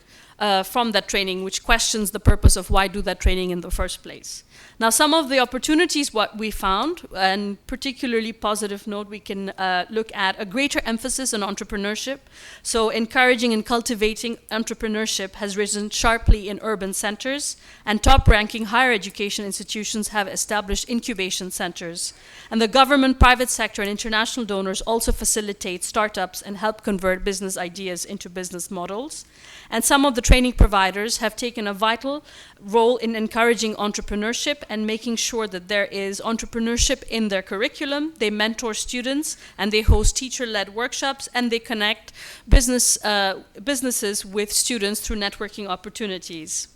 from that training, which questions the purpose of why do that training in the first place. Now, some of the opportunities what we found, and particularly positive note, we can look at a greater emphasis on entrepreneurship. So encouraging and cultivating entrepreneurship has risen sharply in urban centers, and top-ranking higher education institutions have established incubation centers. And the government, private sector, and international donors also facilitate startups and help convert business ideas into business models. And some of the training providers have taken a vital role in encouraging entrepreneurship and making sure that there is entrepreneurship in their curriculum. They mentor students, and they host teacher-led workshops, and they connect businesses with students through networking opportunities.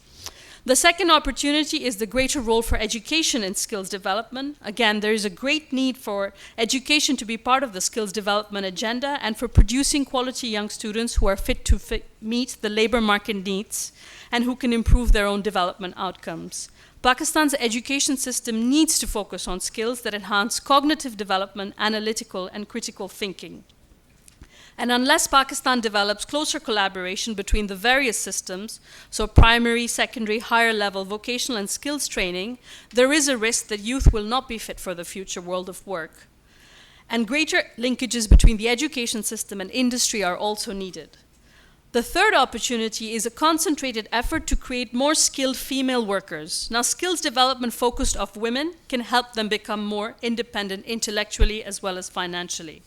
The second opportunity is the greater role for education in skills development. Again, there is a great need for education to be part of the skills development agenda and for producing quality young students who are fit to meet the labor market needs and who can improve their own development outcomes. Pakistan's education system needs to focus on skills that enhance cognitive development, analytical, and critical thinking. And unless Pakistan develops closer collaboration between the various systems, so primary, secondary, higher level, vocational, and skills training, there is a risk that youth will not be fit for the future world of work. And greater linkages between the education system and industry are also needed. The third opportunity is a concentrated effort to create more skilled female workers. Now, skills development focused on women can help them become more independent intellectually as well as financially.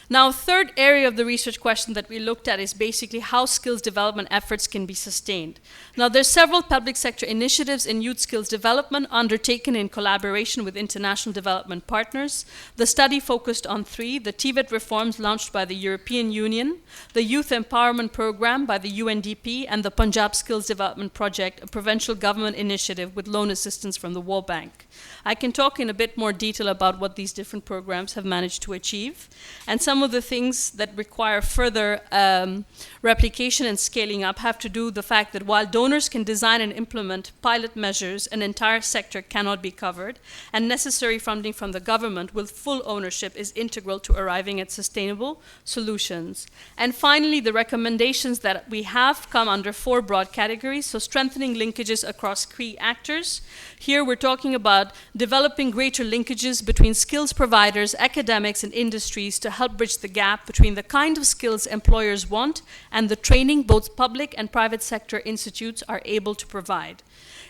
Now, third area of the research question that we looked at is basically how skills development efforts can be sustained. Now, there's several public sector initiatives in youth skills development undertaken in collaboration with international development partners. The study focused on three: the TVET reforms launched by the European Union, the Youth Empowerment Program by the UNDP, and the Punjab Skills Development Project, a provincial government initiative with loan assistance from the World Bank. I can talk in a bit more detail about what these different programs have managed to achieve. And some of the things that require further replication and scaling up have to do with the fact that while donors can design and implement pilot measures, an entire sector cannot be covered, and necessary funding from the government with full ownership is integral to arriving at sustainable solutions. And finally, the recommendations that we have come under four broad categories, so strengthening linkages across key actors. Here we're talking about developing greater linkages between skills providers, academics, and industries to help bridge the gap between the kind of skills employers want and the training both public and private sector institutes are able to provide.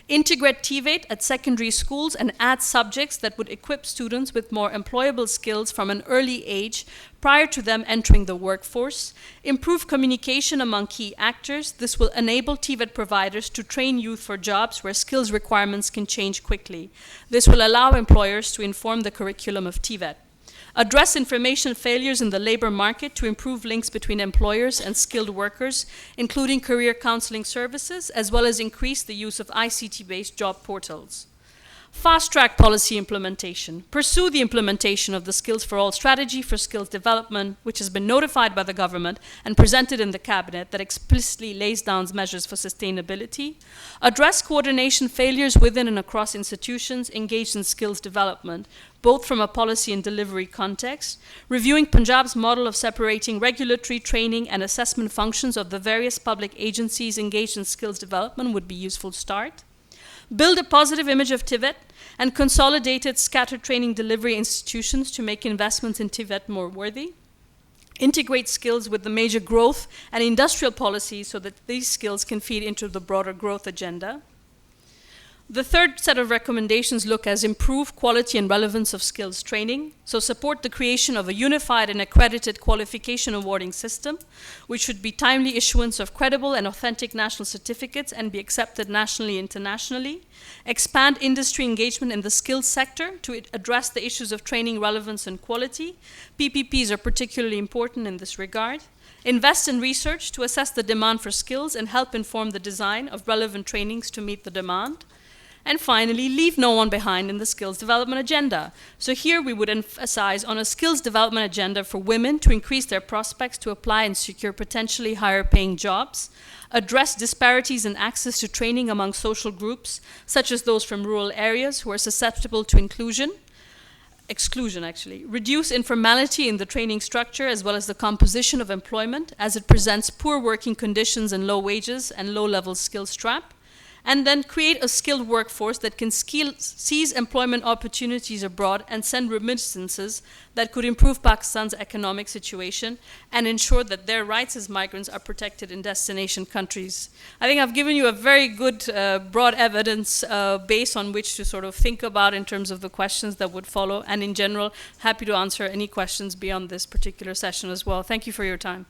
Integrate TVET at secondary schools and add subjects that would equip students with more employable skills from an early age prior to them entering the workforce. Improve communication among key actors. This will enable TVET providers to train youth for jobs where skills requirements can change quickly. This will allow employers to inform the curriculum of TVET. Address information failures in the labor market to improve links between employers and skilled workers, including career counseling services, as well as increase the use of ICT-based job portals. Fast-track policy implementation. Pursue the implementation of the Skills for All strategy for skills development, which has been notified by the government and presented in the cabinet that explicitly lays down measures for sustainability. Address coordination failures within and across institutions engaged in skills development, both from a policy and delivery context. Reviewing Punjab's model of separating regulatory, training, and assessment functions of the various public agencies engaged in skills development would be a useful start. Build a positive image of Tibet and consolidated scattered training delivery institutions to make investments in Tibet more worthy. Integrate skills with the major growth and industrial policies so that these skills can feed into the broader growth agenda. The third set of recommendations look as improve quality and relevance of skills training. So support the creation of a unified and accredited qualification awarding system, which should be timely issuance of credible and authentic national certificates and be accepted nationally, internationally. Expand industry engagement in the skills sector to address the issues of training relevance and quality. PPPs are particularly important in this regard. Invest in research to assess the demand for skills and help inform the design of relevant trainings to meet the demand. And finally, leave no one behind in the skills development agenda. So here we would emphasize on a skills development agenda for women to increase their prospects to apply and secure potentially higher paying jobs, address disparities in access to training among social groups, such as those from rural areas who are susceptible to exclusion, reduce informality in the training structure as well as the composition of employment as it presents poor working conditions and low wages and low-level skills trap, and then create a skilled workforce that can seize employment opportunities abroad and send remittances that could improve Pakistan's economic situation and ensure that their rights as migrants are protected in destination countries. I think I've given you a very good broad evidence base on which to sort of think about in terms of the questions that would follow, and in general, happy to answer any questions beyond this particular session as well. Thank you for your time.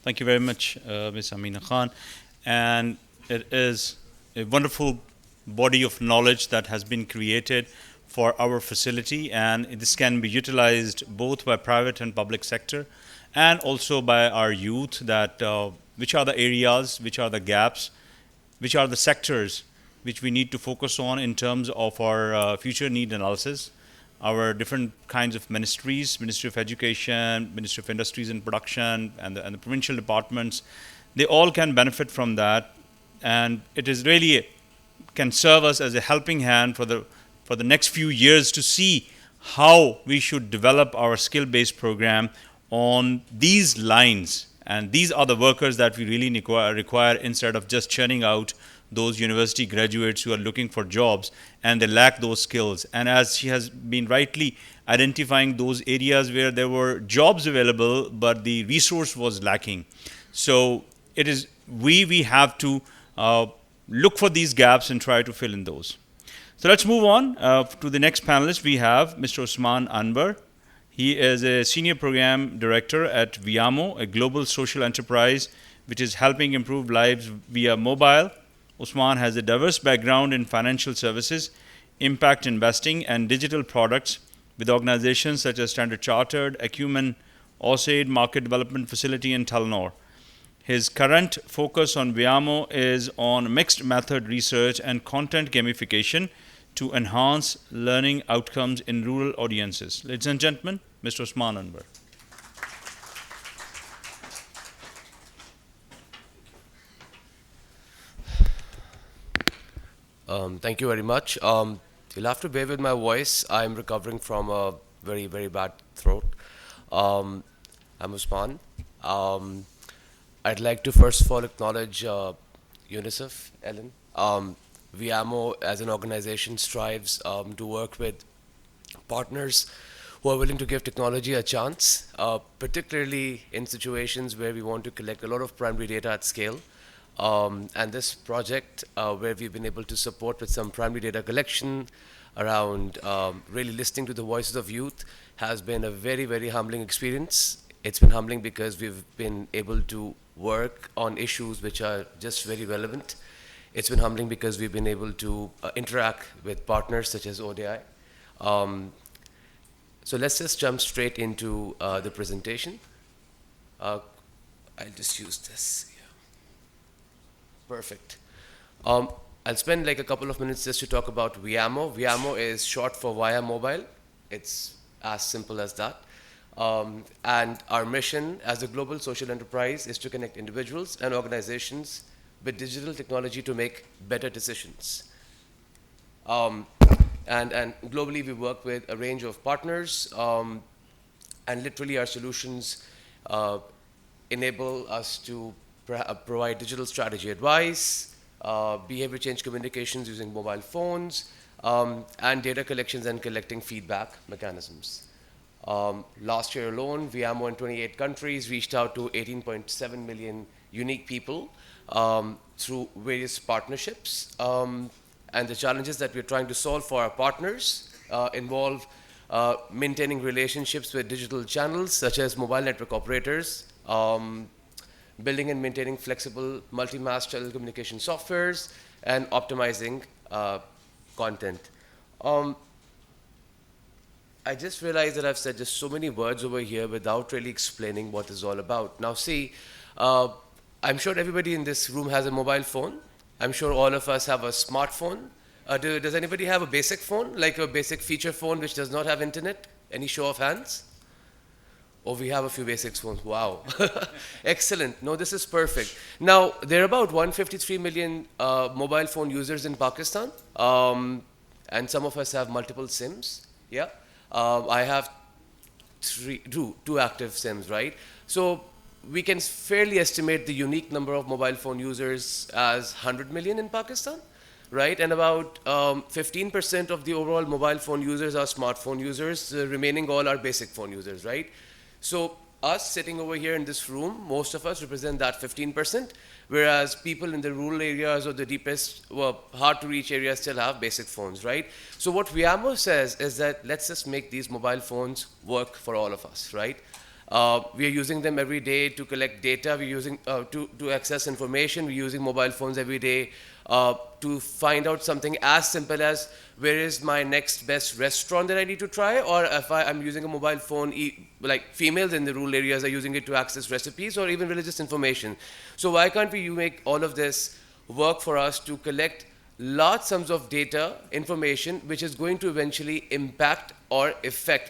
Thank you very much, Ms. Amina Khan. And it is a wonderful body of knowledge that has been created for our facility, and this can be utilized both by private and public sector, and also by our youth, that which are the areas, which are the gaps, which are the sectors which we need to focus on in terms of our future need analysis. Our different kinds of ministries, Ministry of Education, Ministry of Industries and Production, and the provincial departments, they all can benefit from that, and it is really can serve us as a helping hand for the next few years to see how we should develop our skill-based program on these lines. And these are the workers that we really require instead of just churning out those university graduates who are looking for jobs and they lack those skills. And as she has been rightly identifying those areas where there were jobs available but the resource was lacking. So it is we have to look for these gaps and try to fill in those. So let's move on to the next panelist. We have Mr. Osman Anwar. He is a senior program director at VIAMO, a global social enterprise which is helping improve lives via mobile. Osman has a diverse background in financial services, impact investing, and digital products with organizations such as Standard Chartered, Acumen, Asad, Market Development Facility, and Telenor. His current focus on VIAMO is on mixed method research and content gamification to enhance learning outcomes in rural audiences. Ladies and gentlemen, Mr. Osman Anwar. Thank you very much. You'll have to bear with my voice. I'm recovering from a very, very bad throat. I'm Osman. I'd like to first of all acknowledge UNICEF, Ellen. VIAMO as an organization strives to work with partners who are willing to give technology a chance, particularly in situations where we want to collect a lot of primary data at scale. And this project, where we've been able to support with some primary data collection around really listening to the voices of youth, has been a very, very humbling experience. It's been humbling because we've been able to work on issues which are just very relevant. It's been humbling because we've been able to interact with partners such as ODI. So let's just jump straight into the presentation. I'll just use this. Perfect. I'll spend like a couple of minutes just to talk about VIAMO. VIAMO is short for Via Mobile. It's as simple as that. And our mission as a global social enterprise is to connect individuals and organizations with digital technology to make better decisions. And globally, we work with a range of partners, and literally our solutions enable us to provide digital strategy advice, behavior change communications using mobile phones, and data collections and collecting feedback mechanisms. Last year alone, VIAMO in 28 countries reached out to 18.7 million unique people through various partnerships. And the challenges that we're trying to solve for our partners involve maintaining relationships with digital channels such as mobile network operators, building and maintaining flexible multi-mast telecommunication softwares, and optimizing content. I just realized that I've said just so many words over here without really explaining what it's all about. Now see, I'm sure everybody in this room has a mobile phone. I'm sure all of us have a smartphone. Does anybody have a basic phone, like a basic feature phone which does not have internet? Any show of hands? Oh, we have a few basic phones. Wow. Excellent. No, this is perfect. Now, there are about 153 million mobile phone users in Pakistan. And some of us have multiple SIMs. Yeah. I have two active SIMs, right? So we can fairly estimate the unique number of mobile phone users as 100 million in Pakistan, right? And about 15% of the overall mobile phone users are smartphone users. The remaining all are basic phone users, right? So us sitting over here in this room, most of us represent that 15%, whereas people in the rural areas or the deepest, hard to reach areas still have basic phones, right? So what VIAMO says is that let's just make these mobile phones work for all of us, right? We are using them every day to collect data. We're using to access information. We're using mobile phones every day to find out something as simple as where is my next best restaurant that I need to try, or if I'm using a mobile phone, like females in the rural areas are using it to access recipes or even religious information. So why can't we make all of this work for us to collect large sums of data, information, which is going to eventually impact or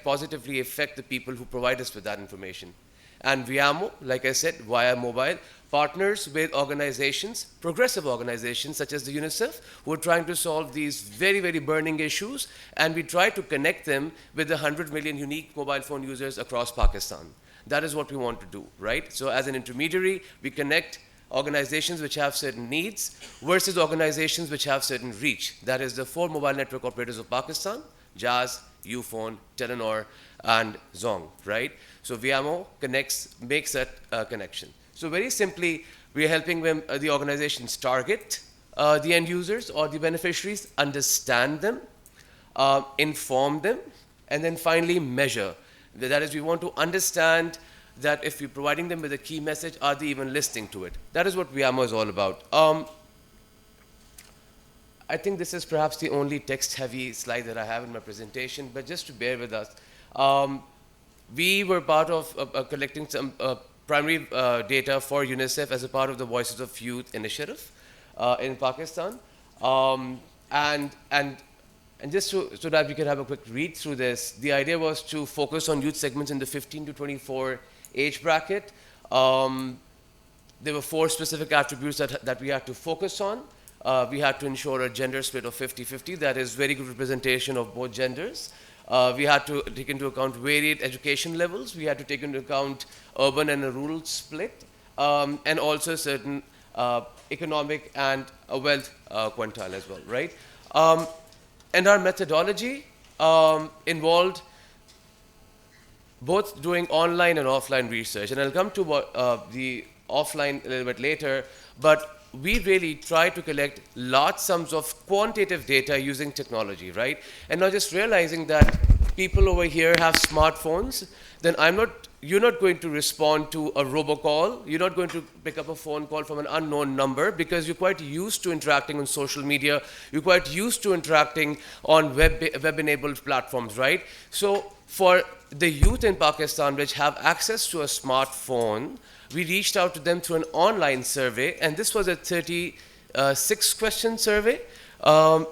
positively affect the people who provide us with that information. And VIAMO, like I said, via mobile, partners with organizations, progressive organizations such as the UNICEF, who are trying to solve these very, very burning issues, and we try to connect them with the 100 million unique mobile phone users across Pakistan. That is what we want to do, right? So as an intermediary, we connect organizations which have certain needs versus organizations which have certain reach. That is the 4 mobile network operators of Pakistan: Jazz, Ufone, Telenor, and Zong, right? So VIAMO makes that connection. So very simply, we are helping them, the organizations target the end users or the beneficiaries, understand them, inform them, and then finally measure. That is, we want to understand that if we're providing them with a key message, are they even listening to it? That is what VIAMO is all about. I think this is perhaps the only text-heavy slide that I have in my presentation, but just to bear with us. We were part of collecting some primary data for UNICEF as a part of the Voices of Youth initiative in Pakistan. And just so that we could have a quick read through this, the idea was to focus on youth segments in the 15 to 24 age bracket. There were 4 specific attributes that we had to focus on. We had to ensure a gender split of 50-50, that is very good representation of both genders. We had to take into account varied education levels. We had to take into account urban and a rural split, and also certain economic and wealth quintile as well, right? And our methodology involved both doing online and offline research. And I'll come to the offline a little bit later, but we really try to collect large sums of quantitative data using technology, right? And now just realizing that people over here have smartphones, then you're not going to respond to a robocall. You're not going to pick up a phone call from an unknown number because you're quite used to interacting on social media. You're quite used to interacting on web-enabled platforms, right? So for the youth in Pakistan which have access to a smartphone, we reached out to them through an online survey, and this was a 36-question survey,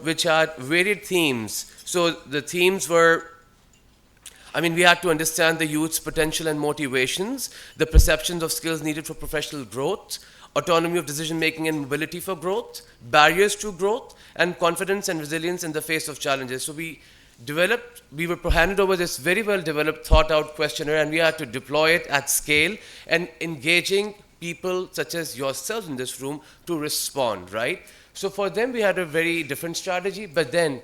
which had varied themes. So the themes were, we had to understand the youth's potential and motivations, the perceptions of skills needed for professional growth, autonomy of decision-making and mobility for growth, barriers to growth, and confidence and resilience in the face of challenges. So we were handed over this very well-developed, thought-out questionnaire, and we had to deploy it at scale and engaging people such as yourselves in this room to respond, right? So for them, we had a very different strategy, but then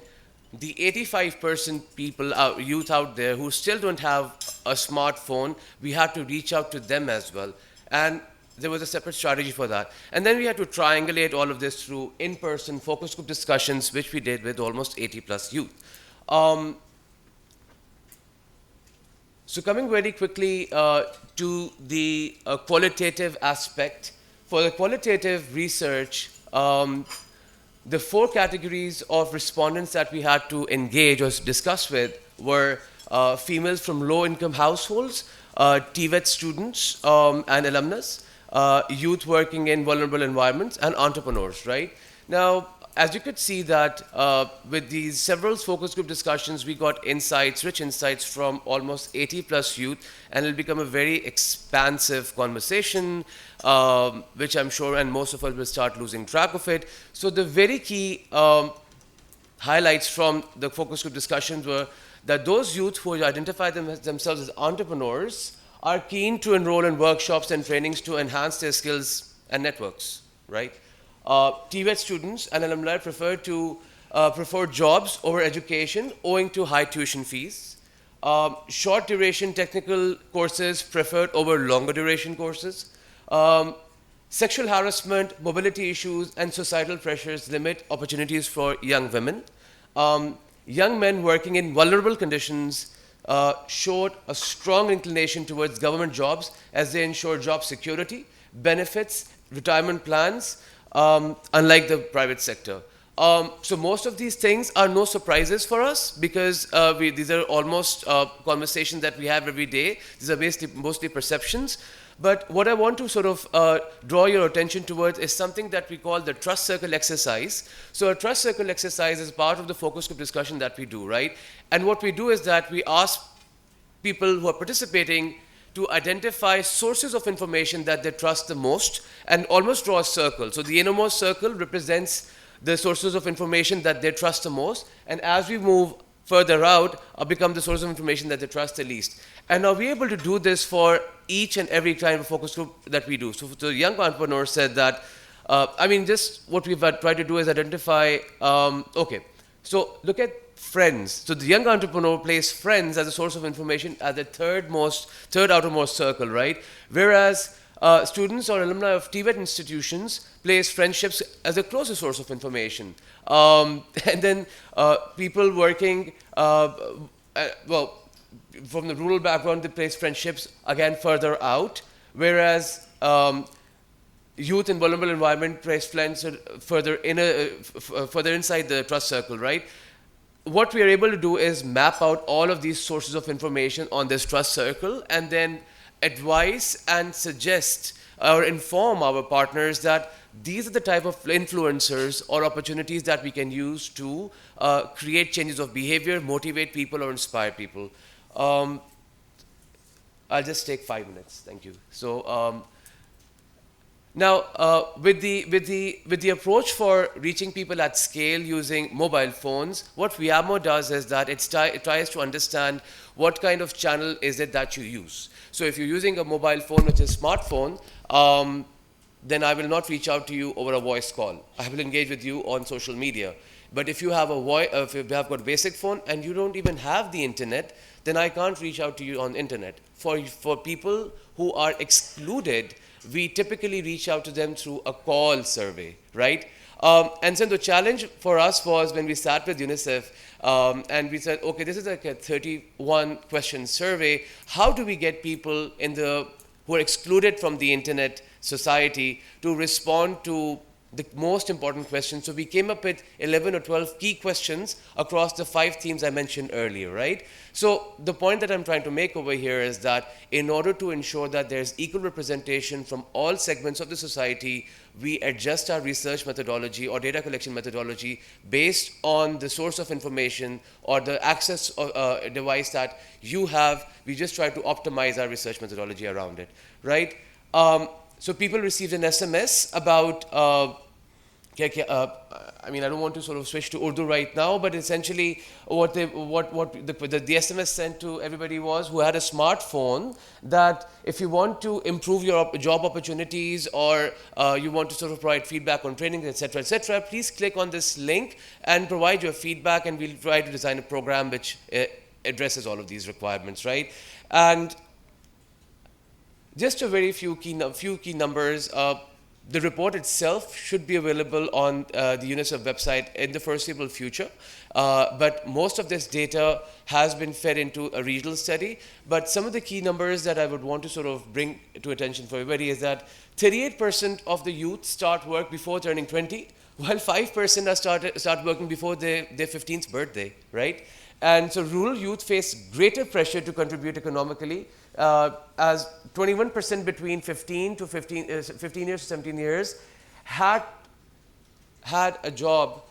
the 85% people, youth out there who still don't have a smartphone, we had to reach out to them as well. And there was a separate strategy for that. And then we had to triangulate all of this through in-person focus group discussions, which we did with almost 80 plus youth. So coming very quickly to the qualitative aspect. For the qualitative research, the 4 categories of respondents that we had to engage or discuss with were females from low-income households, TVET students and alumnus, youth working in vulnerable environments, and entrepreneurs, right? Now, as you could see that with these several focus group discussions, we got insights, rich insights from almost 80 plus youth, and it'll become a very expansive conversation, which I'm sure, and most of us will start losing track of it. So the very key highlights from the focus group discussions were that those youth who identify themselves as entrepreneurs are keen to enroll in workshops and trainings to enhance their skills and networks, right? TVET students and alumni prefer jobs over education owing to high tuition fees. Short duration technical courses preferred over longer duration courses. Sexual harassment, mobility issues, and societal pressures limit opportunities for young women. Young men working in vulnerable conditions showed a strong inclination towards government jobs as they ensure job security, benefits, retirement plans, unlike the private sector. So most of these things are no surprises for us because these are almost conversations that we have every day. These are mostly perceptions. But what I want to sort of draw your attention towards is something that we call the trust circle exercise. So a trust circle exercise is part of the focus group discussion that we do, right? And what we do is that we ask people who are participating to identify sources of information that they trust the most and almost draw a circle. So the innermost circle represents the sources of information that they trust the most, and as we move further out, become the source of information that they trust the least. And now we're able to do this for each and every kind of focus group that we do. So the young entrepreneur said that, just what we've tried to do is identify, so look at friends. So the young entrepreneur plays friends as a source of information at the third outermost circle, right? Whereas students or alumni of TVET institutions place friendships as a closest source of information. And then people working, from the rural background, they place friendships again further out, whereas youth in vulnerable environment place friends further inside the trust circle, right? What we are able to do is map out all of these sources of information on this trust circle and then advise and suggest or inform our partners that these are the type of influencers or opportunities that we can use to create changes of behavior, motivate people, or inspire people. I'll just take 5 minutes. Thank you. So now, with the approach for reaching people at scale using mobile phones, what VIAMO does is that it tries to understand what kind of channel is it that you use. So if you're using a mobile phone, which is a smartphone, then I will not reach out to you over a voice call. I will engage with you on social media. But if you have if you have got a basic phone and you don't even have the internet, then I can't reach out to you on internet. For people who are excluded, we typically reach out to them through a call survey, right? And so the challenge for us was when we sat with UNICEF and we said, okay, this is like a 31 question survey. How do we get people who are excluded from the internet society to respond to the most important questions? So we came up with 11 or 12 key questions across the 5 themes I mentioned earlier, right? So the point that I'm trying to make over here is that in order to ensure that there's equal representation from all segments of the society, we adjust our research methodology or data collection methodology based on the source of information or the access device that you have. We just try to optimize our research methodology around it, right? So people received an SMS about, I mean, I don't want to sort of switch to Urdu right now, but essentially what the SMS sent to everybody was who had a smartphone that if you want to improve your job opportunities or you want to sort of provide feedback on training, etc., please click on this link and provide your feedback, and we'll try to design a program which addresses all of these requirements, right? And just a very few key numbers. The report itself should be available on the UNICEF website in the foreseeable future. But most of this data has been fed into a regional study. But some of the key numbers that I would want to sort of bring to attention for everybody is that 38% of the youth start work before turning 20, while 5% start working before their 15th birthday, right? And so rural youth face greater pressure to contribute economically, as 21% between 15 years to 17 years had a job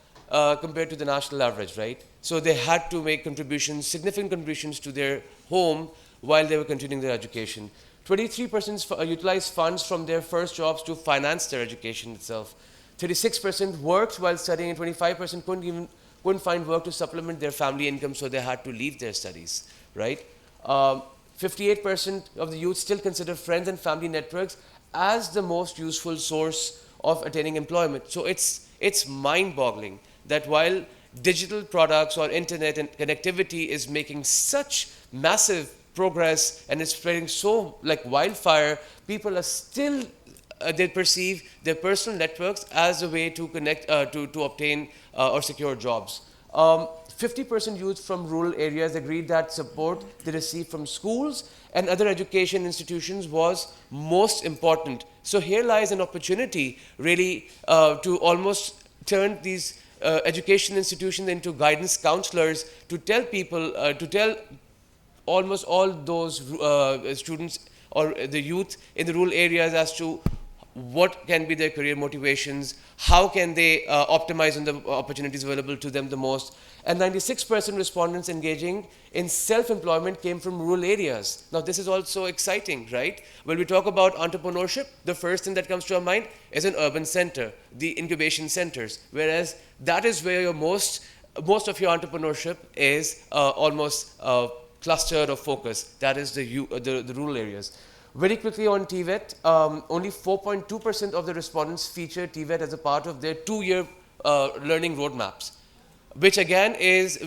compared to the national average, right? So they had to make contributions, significant contributions to their home while they were continuing their education. 23% utilized funds from their first jobs to finance their education itself. 36% worked while studying, and 25% couldn't find work to supplement their family income, so they had to leave their studies, right? 58% of the youth still consider friends and family networks as the most useful source of attaining employment. So it's mind-boggling that while digital products or internet and connectivity is making such massive progress and it's spreading so like wildfire, people are still they perceive their personal networks as a way to connect, to obtain or secure jobs. 50% youth from rural areas agreed that support they received from schools and other education institutions was most important. So here lies an opportunity really to almost turn these education institutions into guidance counselors to tell people, to tell almost all those students or the youth in the rural areas as to what can be their career motivations, how can they optimize on the opportunities available to them the most. And 96% respondents engaging in self-employment came from rural areas. Now this is also exciting, right? When we talk about entrepreneurship, the first thing that comes to our mind is an urban center, the incubation centers, whereas that is where your most of your entrepreneurship is almost clustered or focused. That is the rural areas. Very quickly on TVET, only 4.2% of the respondents featured TVET as a part of their 2-year learning roadmaps, which again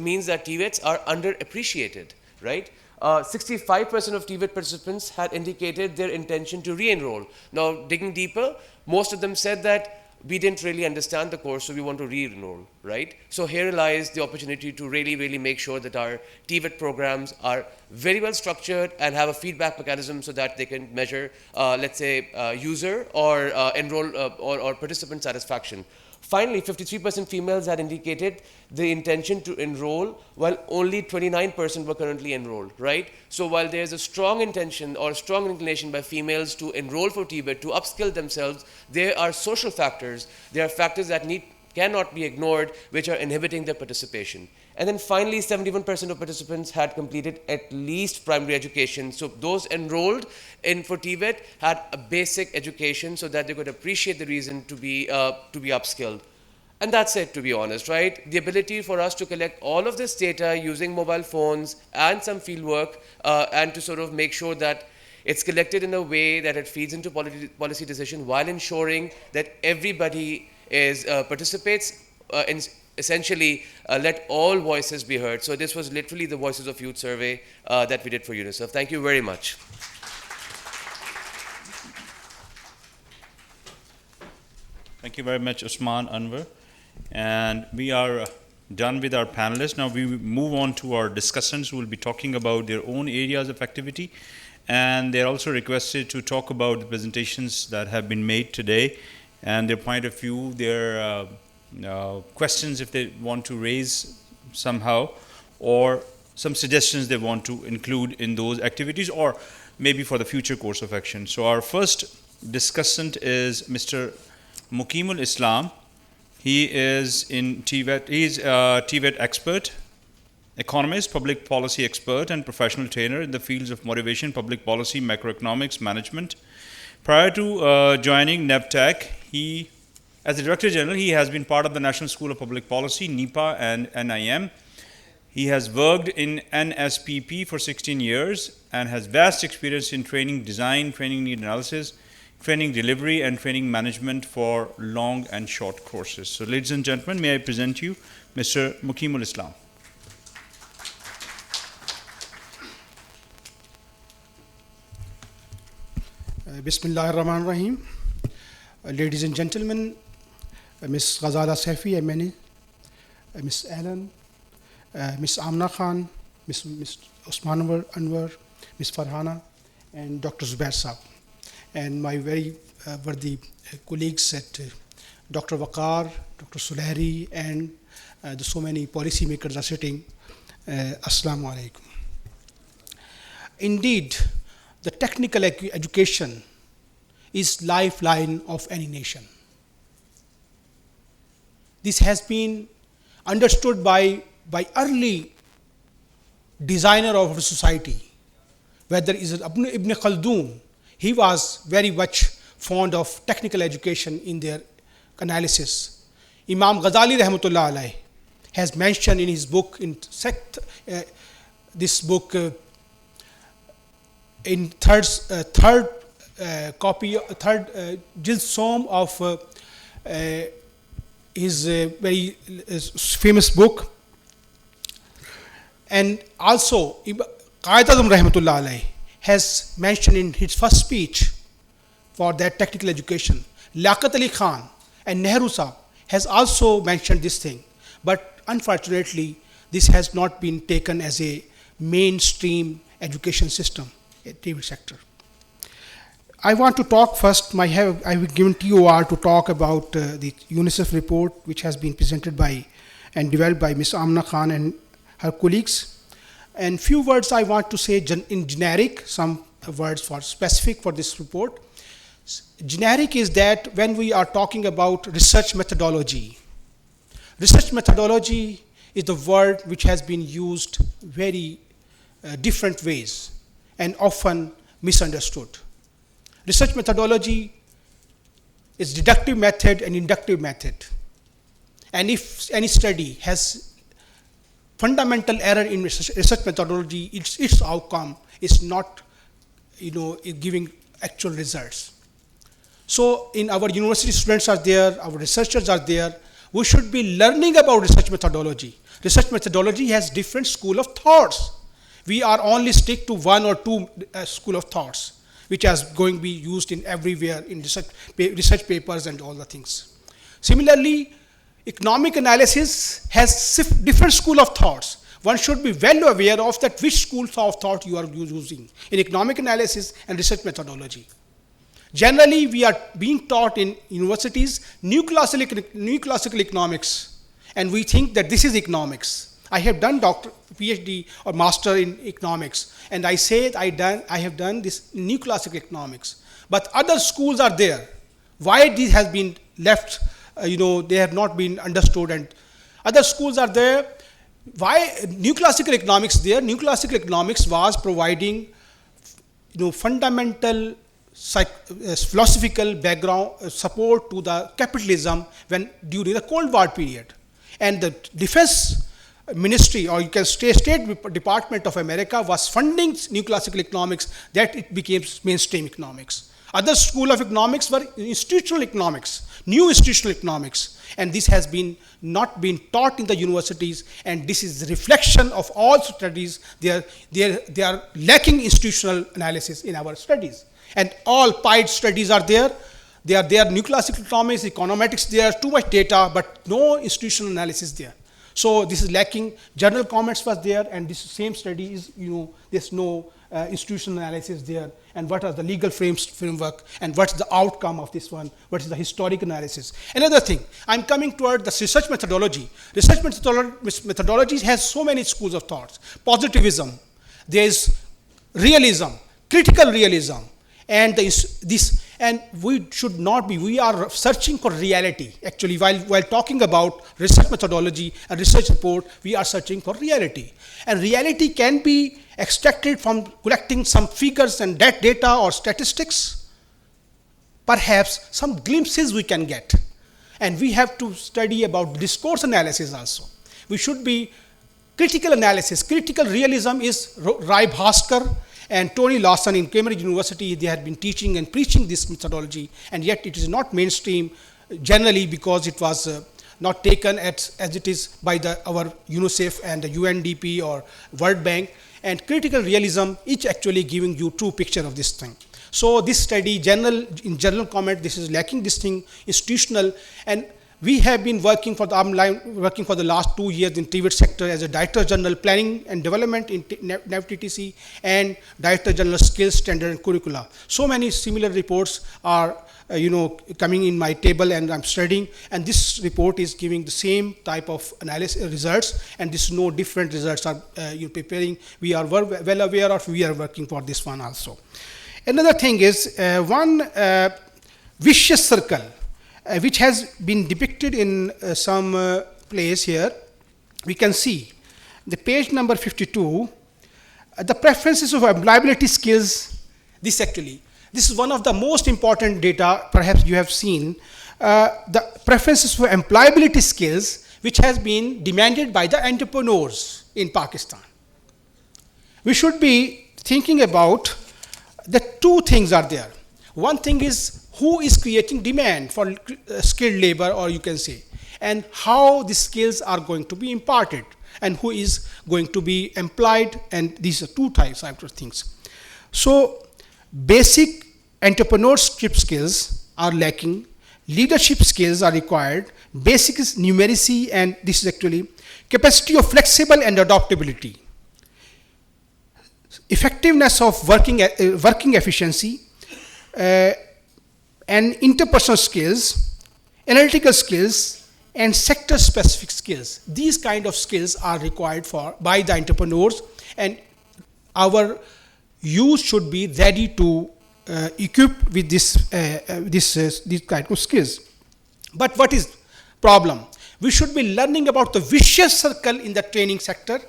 means that TVETs are underappreciated, right? 65% of TVET participants had indicated their intention to re-enroll. Now, digging deeper, most of them said that we didn't really understand the course, so we want to re-enroll, right? So here lies the opportunity to really make sure that our TVET programs are very well structured and have a feedback mechanism so that they can measure, let's say, user or enroll or participant satisfaction. Finally, 53% females had indicated the intention to enroll, while only 29% were currently enrolled, right? So while there's a strong intention or strong inclination by females to enroll for TVET, to upskill themselves, there are social factors. There are factors that cannot be ignored, which are inhibiting their participation. And then finally, 71% of participants had completed at least primary education. So those enrolled in for TVET had a basic education so that they could appreciate the reason to be upskilled. And that's it, to be honest, right? The ability for us to collect all of this data using mobile phones and some fieldwork and to sort of make sure that it's collected in a way that it feeds into policy decision while ensuring that everybody participates in essentially let all voices be heard. So this was literally the Voices of Youth survey that we did for UNICEF. Thank you very much. Thank you very much, Osman, Anwar. And we are done with our panelists. Now we move on to our discussants who will be talking about their own areas of activity. And they're also requested to talk about the presentations that have been made today and their point of view, their questions if they want to raise somehow, or some suggestions they want to include in those activities, or maybe for the future course of action. So our first discussant is Mr. Muqeem-ul-Islam. He is in TVET. He is a TVET expert, economist, public policy expert, and professional trainer in the fields of motivation, public policy, macroeconomics, management. Prior to joining NAVTTC, as the Director General, he has been part of the National School of Public Policy, NEPA, and NIM. He has worked in NSPP for 16 years and has vast experience in training design, training need analysis, training delivery, and training management for long and short courses. So, ladies and gentlemen, may I present you Mr. Muqeem-ul-Islam. Bismillah ar-Rahman ar-Rahim. Ladies and gentlemen, Ms. Ghazala Saifi, MNA, Ms. Alan, Ms. Amina Khan, Ms. Osman Anwar, Ms. Farhana, and Dr. Zubair Saab, and my very worthy colleagues at Dr. Waqar, Dr. Sulehri, and so many policy makers are sitting. Assalamu alaikum. Indeed, the technical education is lifeline of any nation. This has been understood by early designer of our society, whether it is Ibn Khaldun. He was very much fond of technical education in their analysis. Imam Ghazali rahmatullah alayhi has mentioned in his book, this book, in third Jild Som of his very famous book. And also Qaid Azam rahmatullah alayhi has mentioned in his first speech for that technical education. Liaqat Ali Khan and Nehru Saab has also mentioned this thing, but unfortunately this has not been taken as a mainstream education system in TV sector. I want to talk first, I have given TOR to talk about the UNICEF report which has been presented by and developed by Ms. Amina Khan and her colleagues. And few words I want to say in generic, some words for specific for this report. Generic is that when we are talking about research methodology is the word which has been used very different ways and often misunderstood. Research methodology is deductive method and inductive method. And if any study has fundamental error in research methodology, its outcome is not giving actual results. So in our university students are there, our researchers are there, we should be learning about research methodology. Research methodology has different school of thoughts. We are only stick to one or two school of thoughts, which is going to be used in everywhere in research papers and all the things. Similarly, economic analysis has different school of thoughts. One should be well aware of that which school of thought you are using in economic analysis and research methodology. Generally, we are being taught in universities new classical economics, and we think that this is economics. I have done PhD or master in economics, and I say I have done this new classical economics. But other schools are there. Why this has been left? They have not been understood, and other schools are there. Why new classical economics there? New classical economics was providing fundamental philosophical background support to the capitalism during the Cold War period. And the defense ministry, or you can say State Department of America, was funding new classical economics that it became mainstream economics. Other school of economics were institutional economics, new institutional economics, and this has not been taught in the universities, and this is the reflection of all studies. They are lacking institutional analysis in our studies, and all PIDE studies are there. They are nucleus economics, econometrics, there are too much data, but no institutional analysis there. So this is lacking. Journal comments was there, and this same study is, there's no institutional analysis there, and what are the legal framework, and what's the outcome of this one, what is the historic analysis. Another thing, I'm coming toward the research methodology. Research methodology has so many schools of thoughts. Positivism, there's realism, critical realism, and and we should not be, we are searching for reality. Actually, while talking about research methodology and research report, we are searching for reality. And reality can be extracted from collecting some figures and that data or statistics. Perhaps some glimpses we can get. And we have to study about discourse analysis also. We should be critical analysis. Critical realism is Rai Bhaskar and Tony Lawson in Cambridge University. They had been teaching and preaching this methodology, and yet it is not mainstream generally because it was not taken as it is by our UNICEF and the UNDP or World Bank. And critical realism is actually giving you true picture of this thing. So this study, in general comment, this is lacking this thing, institutional, and we have been working for the last 2 years in private sector as a Director General Planning and Development in NAVTTC and Director General Skills, Standard and Curricula. So many similar reports are coming in my table, and I'm studying, and this report is giving the same type of analysis results, and this no different results are preparing. We are well aware of, we are working for this one also. Another thing is one vicious circle, which has been depicted in some place here. We can see the page number 52, the preferences of employability skills. This is one of the most important data perhaps you have seen, the preferences for employability skills which has been demanded by the entrepreneurs in Pakistan. We should be thinking about the two things are there. One thing is who is creating demand for skilled labor, or you can say, and how the skills are going to be imparted and who is going to be employed, and these are two types of things. So basic entrepreneurship skills are lacking, leadership skills are required, basic is numeracy, and this is actually capacity of flexible and adaptability, effectiveness of working efficiency, and interpersonal skills, analytical skills, and sector-specific skills. These kind of skills are required by the entrepreneurs, and our youth should be ready to equip with these kind of skills. But what is problem? We should be learning about the vicious circle in the training sector.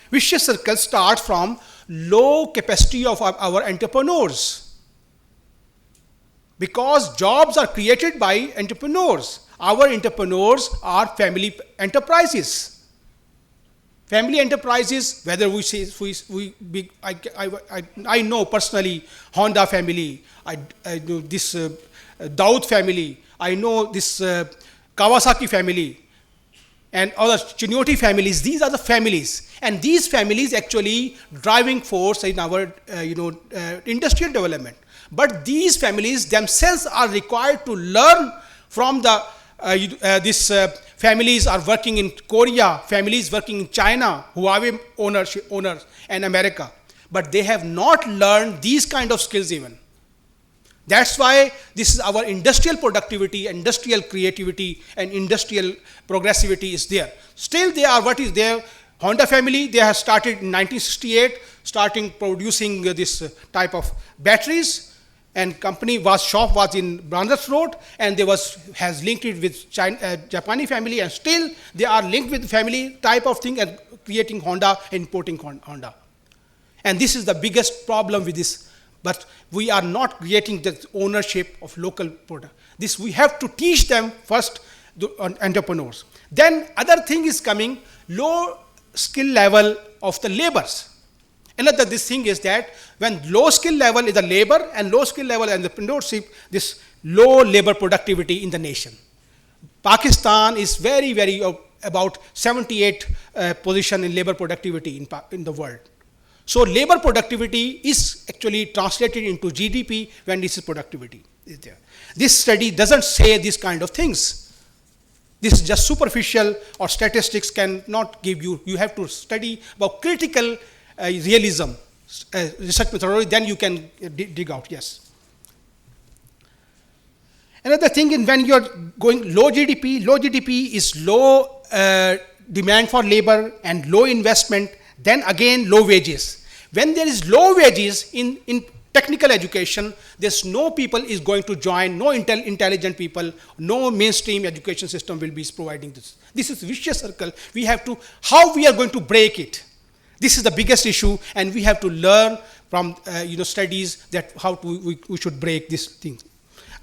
Vicious circle starts from low capacity of our entrepreneurs. Because jobs are created by entrepreneurs. Our entrepreneurs are family enterprises. Family enterprises, whether we say, I know personally Honda family, I know this Daud family, I know this Kawasaki family, and other Chinoti families. These are the families, and these families actually driving force in our industrial development. But these families themselves are required to learn from these families are working in Korea, families working in China, Huawei owners and America. But they have not learned these kind of skills even. That's why this is our industrial productivity, industrial creativity, and industrial progressivity is there. Still they are, what is there? Honda family, they have started in 1968, starting producing this type of batteries. And shop was in Brandas Road, and has linked it with Japanese family, and still they are linked with family type of thing and creating Honda, importing Honda. And this is the biggest problem with this. But we are not creating the ownership of local product. This we have to teach them first, the entrepreneurs. Then other thing is coming, low skill level of the laborers. Another this thing is that when low skill level is the labor and low skill level and the entrepreneurship, this low labor productivity in the nation. Pakistan is very, very about 78 position in labor productivity in the world. So labor productivity is actually translated into GDP when this is productivity. is there. This study doesn't say these kind of things. This is just superficial, or statistics cannot give you. You have to study about critical realism, research methodology, then you can dig out, yes. Another thing, when you're going low GDP is low demand for labor and low investment, then again low wages. When there is low wages in technical education, there's no people is going to join, no intelligent people, no mainstream education system will be providing this. This is a vicious circle. We have to, how we are going to break it? This is the biggest issue, and we have to learn from studies that how we should break this thing.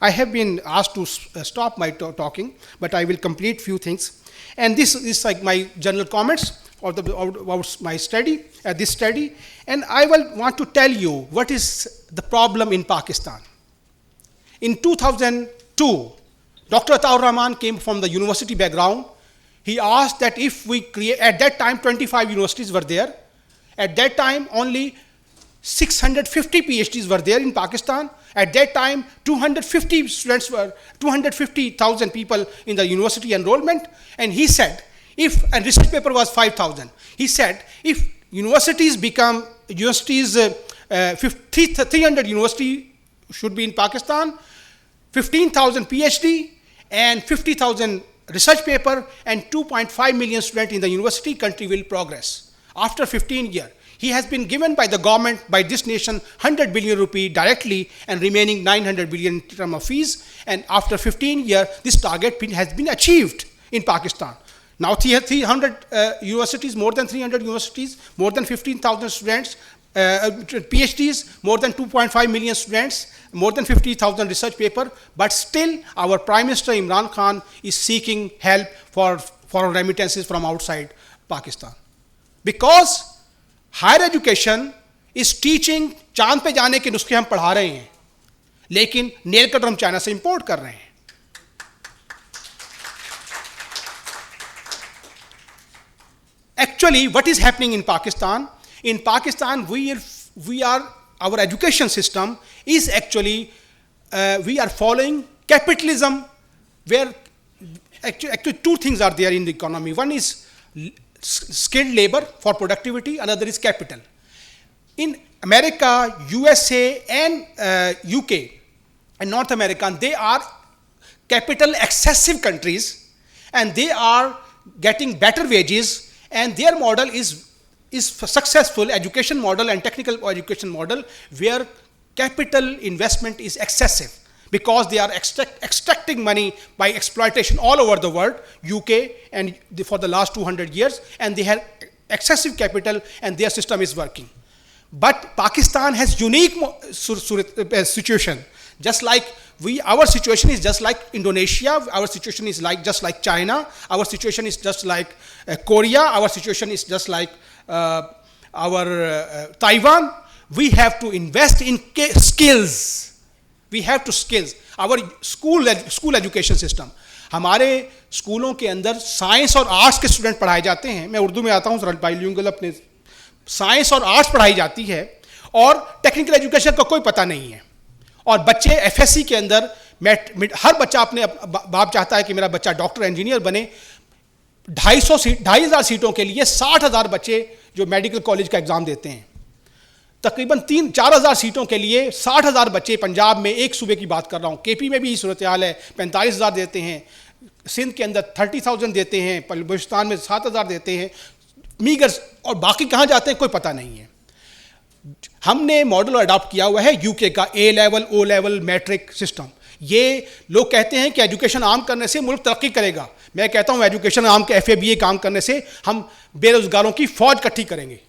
I have been asked to stop my talking, but I will complete few things. And this is like my general comments about my study, this study. And I will want to tell you what is the problem in Pakistan. In 2002, Dr. Ataur Rahman came from the university background. He asked that if we create, at that time 25 universities were there. At that time only 650 PhDs were there in Pakistan. At that time, 250 students were, 250,000 people in the university enrollment. And he said, if a research paper was 5,000, he said, if universities become, 300 university should be in Pakistan, 15,000 PhD and 50,000 research paper and 2.5 million students in the university, country will progress. After 15 years. He has been given by the government, by this nation, 100 billion rupee directly and remaining 900 billion in terms of fees. And after 15 years, this target has been achieved in Pakistan. Now 300 universities, more than 300 universities, more than 15,000 students, PhDs, more than 2.5 million students, more than 50,000 research paper. But still, our Prime Minister Imran Khan is seeking help for remittances from outside Pakistan. Because higher education is teaching, चांद पे जाने के नुस्खे हम पढ़ा रहे हैं, लेकिन नेल कटर हम चाइना से इंपोर्ट कर रहे हैं. Actually, what is happening in Pakistan? In Pakistan, our education system is actually, we are following capitalism, where actually two things are there in the economy. One is skilled labor for productivity, another is capital. In America, USA and UK and North America, they are capital excessive countries, and they are getting better wages, and their model is successful education model and technical education model, where capital investment is excessive. Because they are extracting money by exploitation all over the world, UK and for the last 200 years, and they have excessive capital and their system is working. But Pakistan has unique situation. Just like our situation is just like Indonesia, our situation is just like China, our situation is just like Korea, our situation is just like Taiwan. We have to invest in skills. We have to skills. Our school education system. हमारे स्कूलों के अंदर science और arts के student पढ़ाए जाते हैं. मैं उर्दू में आता हूँ, बाइलिंगुअल, अपने साइंस और आर्ट्स पढ़ाई जाती है और टेक्निकल एजुकेशन का कोई पता नहीं है. और बच्चे एफएससी के अंदर, हर बच्चा अपने बाप चाहता है कि मेरा बच्चा डॉक्टर इंजीनियर बने. 2,500 सीटों के लिए 60,000 बच्चे जो मेडिकल कॉलेज का एग्जाम देते हैं. तकरीबन 3-4,000 सीटों के लिए 60,000 बच्चे, पंजाब में एक सूबे की बात कर रहा हूँ, केपी में भी यही सूरत हाल है, 45,000 देते हैं, सिंध के अंदर 30,000 देते हैं, बलूचिस्तान में 7,000 देते हैं, मीगर, और बाकी कहाँ जाते हैं कोई पता नहीं है. हमने मॉडल अडॉप्ट किया हुआ है यूके का, A level, O level, matric system. ये लोग कहते हैं कि एजुकेशन आम करने से मुल्क तरक्की करेगा. मैं कहता हूँ एजुकेशन आम के FABA काम करने से हम बेरोजगारों की फौज इकट्ठी करेंगे.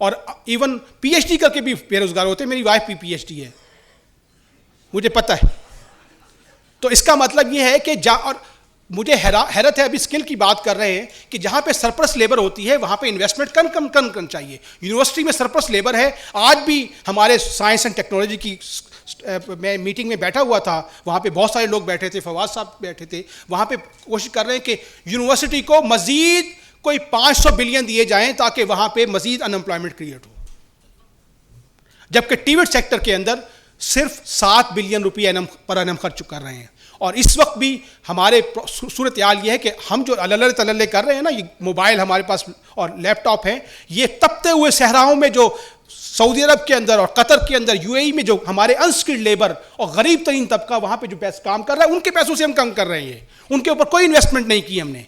और इवन PhD करके भी बेरोजगार होते हैं. मेरी वाइफ भी PhD है, मुझे पता है. तो इसका मतलब ये है कि और मुझे हैरत है, अभी स्किल की बात कर रहे हैं कि जहाँ पे सरप्लस लेबर होती है वहाँ पे इन्वेस्टमेंट कम चाहिए. यूनिवर्सिटी में सरप्लस लेबर है. आज भी हमारे साइंस एंड टेक्नोलॉजी की, मैं मीटिंग में बैठा हुआ था, वहाँ पे बहुत सारे लोग बैठे थे, फवाद साहब बैठे थे, वहाँ पे कोशिश कर रहे हैं कि यूनिवर्सिटी को मजीद कोई 500 बिलियन दिए जाएं ताकि वहाँ पे मजीद अनएम्प्लॉयमेंट क्रिएट हो. जबकि टीवेट सेक्टर के अंदर صرف 7 بلین روپیہ پر انم خرچ کر رہے ہیں. اور اس وقت بھی ہمارے صورتحال یہ ہے کہ ہم جو اللہ تللے کر رہے ہیں نا, یہ موبائل ہمارے پاس اور لیپ ٹاپ ہیں, یہ تپتے ہوئے صحراؤں میں جو سعودی عرب کے اندر اور قطر کے اندر, UAE میں جو ہمارے انسکلڈ لیبر اور غریب ترین طبقہ وہاں پہ جو کام کر رہا ہے, ان کے پیسوں سے ہم کام کر رہے ہیں. ان کے اوپر کوئی انویسٹمنٹ نہیں کی ہم نے.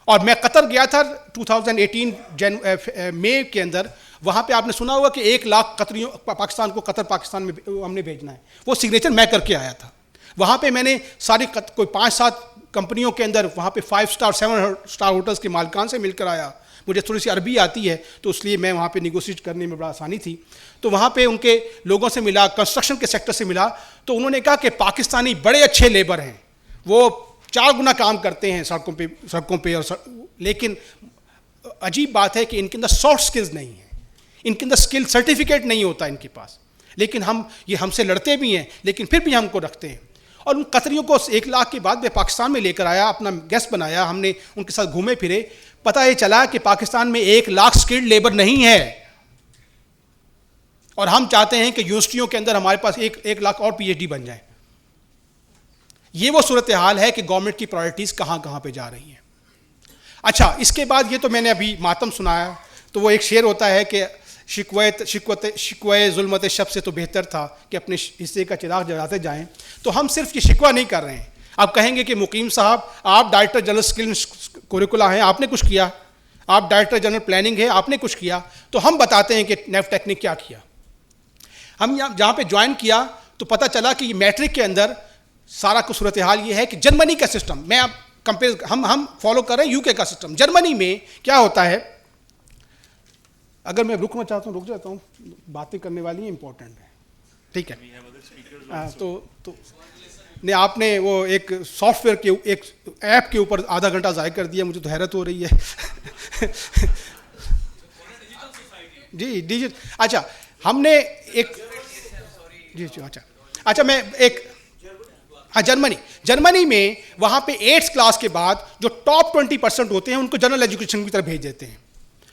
اور میں قطر گیا تھا 2018 مئی کے اندر, وہاں پہ آپ نے سنا ہوگا کہ 1 لاکھ قطریوں پاکستان کو قطر پاکستان میں ہم نے بھیجنا ہے. وہ سگنیچر میں کر کے آیا تھا. وہاں پہ میں نے ساری کوئی 5-7 کمپنیوں کے اندر وہاں پہ 5 اسٹار 7 اسٹار ہوٹلس کے مالکان سے مل کر آیا. مجھے تھوڑی سی عربی آتی ہے تو اس لیے میں وہاں پہ نیگوشیٹ کرنے میں بڑا آسانی تھی. تو وہاں پہ ان کے لوگوں سے ملا, کنسٹرکشن کے سیکٹر سے ملا, تو انہوں نے کہا کہ پاکستانی بڑے اچھے لیبر ہیں, وہ 4 گنا کام کرتے ہیں سڑکوں پہ اور لیکن عجیب بات ہے کہ ان کے اندر سافٹ سکلز نہیں ہیں, ان کے اندر اسکل سرٹیفکیٹ نہیں ہوتا ان کے پاس. لیکن یہ ہم سے لڑتے بھی ہیں, لیکن پھر بھی ہم کو رکھتے ہیں. اور ان قطریوں کو 1 لاکھ کے بعد میں پاکستان میں لے کر آیا, اپنا گیسٹ بنایا, ہم نے ان کے ساتھ گھومے پھرے. پتہ یہ چلا کہ پاکستان میں 1 لاکھ اسکلڈ لیبر نہیں ہے, اور ہم چاہتے ہیں کہ یونیورسٹیوں کے اندر ہمارے پاس 1 لاکھ اور PhD بن جائیں. یہ وہ صورتحال ہے کہ گورنمنٹ کی پرائرٹیز کہاں کہاں پہ جا رہی ہیں. اچھا, اس کے بعد یہ تو میں نے ابھی ماتم سنایا, تو وہ ایک شعر ہوتا ہے کہ شکوے ظلمت شب سے تو بہتر تھا کہ اپنے حصے کا چراغ جلاتے جائیں. تو ہم صرف یہ شکوہ نہیں کر رہے ہیں. آپ کہیں گے کہ مقیم صاحب آپ ڈائریکٹر جنرل اسکل کوریکولا ہیں, آپ نے کچھ کیا, آپ ڈائریکٹر جنرل پلاننگ ہیں, آپ نے کچھ کیا. تو ہم بتاتے ہیں کہ نیوٹیک نے کیا کیا. ہم جہاں پہ جوائن کیا تو پتہ چلا کہ یہ میٹرک کے اندر سارا کو صورتحال یہ ہے کہ جرمنی کا سسٹم, میں آپ ہم فالو کر رہے ہیں UK کا سسٹم. جرمنی میں کیا ہوتا ہے, اگر میں رکنا چاہتا ہوں رک جاتا ہوں, باتیں کرنے والی ہیں امپورٹنٹ ہے, ٹھیک ہے. تو نہیں, آپ نے وہ ایک سافٹ ویئر کے ایک ایپ کے اوپر آدھا گھنٹہ ضائع کر دیا, مجھے تو حیرت ہو رہی ہے. جی اچھا, ہم نے ایک جی اچھا میں ایک جرمنی میں وہاں پہ 8th کلاس کے بعد جو ٹاپ 20% ہوتے ہیں ان کو جنرل ایجوکیشن کی طرف بھیج دیتے ہیں.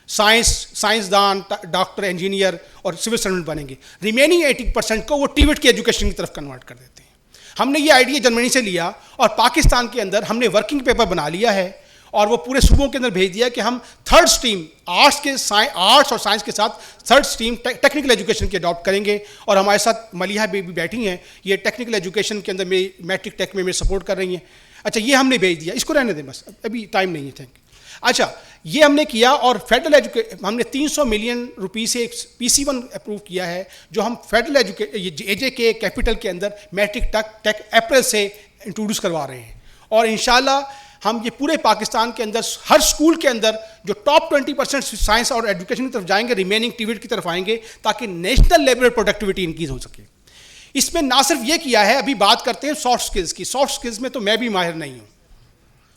سائنسدان, ڈاکٹر, انجینئر اور سول سرونٹ بنیں گے. ریمیننگ 80% کو وہ ٹیوٹ کی ایجوکیشن کی طرف کنورٹ کر دیتے ہیں. ہم نے یہ آئیڈیا جرمنی سے لیا اور پاکستان کے اندر ہم نے ورکنگ پیپر بنا لیا ہے اور وہ پورے صوبوں کے اندر بھیج دیا کہ ہم 3rd اسٹریم آرٹس اور سائنس کے ساتھ 3rd اسٹریم ٹیکنیکل ایجوکیشن کی اڈاپٹ کریں گے. اور ہمارے ساتھ ملیحہ بھی بیٹھی ہیں, یہ ٹیکنیکل ایجوکیشن کے اندر میری میٹرک ٹیک میں سپورٹ کر رہی ہیں. اچھا, یہ ہم نے بھیج دیا, اس کو رہنے دیں بس, ابھی ٹائم نہیں ہے. Thank you. اچھا, یہ ہم نے کیا اور فیڈرل ہم نے 300 ملین روپی سے ایک PC1 اپروو کیا ہے جو ہم فیڈرل AJK کیپٹل کے اندر میٹرک ٹیک اپریل سے انٹروڈیوس کروا رہے ہیں. اور انشاءاللہ ہم یہ پورے پاکستان کے اندر ہر اسکول کے اندر جو ٹاپ 20% سائنس اور ایجوکیشن کی طرف جائیں گے, ریمیننگ ٹیوٹ کی طرف آئیں گے تاکہ نیشنل لیبر پروڈکٹیوٹی انکریز ہو سکے. اس میں نہ صرف یہ کیا ہے, ابھی بات کرتے ہیں سافٹ سکلز کی. سافٹ سکلز میں تو میں بھی ماہر نہیں ہوں.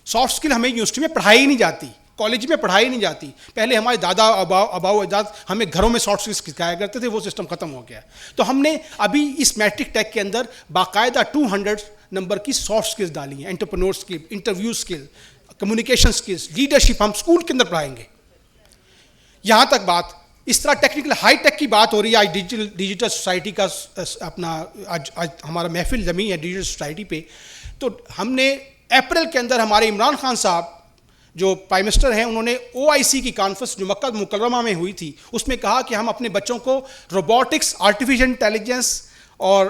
سافٹ سکل ہمیں یونیورسٹی میں پڑھائی نہیں جاتی, کالج میں پڑھائی نہیں جاتی. پہلے ہمارے دادا اباؤ اجداد ہمیں گھروں میں سافٹ سکلز سکھایا کرتے تھے, وہ سسٹم ختم ہو گیا. تو ہم نے ابھی اس میٹرک ٹیک کے اندر باقاعدہ 200 نمبر کی سافٹ سکلز ڈالی ہیں. انٹرپرینور سکل, انٹرویو سکل, کمیونیکیشن سکلز, لیڈرشپ ہم اسکول کے اندر پڑھائیں گے. یہاں تک بات, اس طرح ٹیکنیکل ہائی ٹیک کی بات ہو رہی ہے. آج ڈیجیٹل سوسائٹی کا اپنا آج ہمارا محفل جمی ہے ڈیجیٹل سوسائٹی پہ. تو ہم نے اپریل کے اندر ہمارے عمران خان صاحب جو پرائم منسٹر ہیں, انہوں نے OIC کی کانفرنس جو مکہ مکرمہ میں ہوئی تھی اس میں کہا کہ ہم اپنے بچوں کو روبوٹکس, آرٹیفیشل انٹیلیجنس اور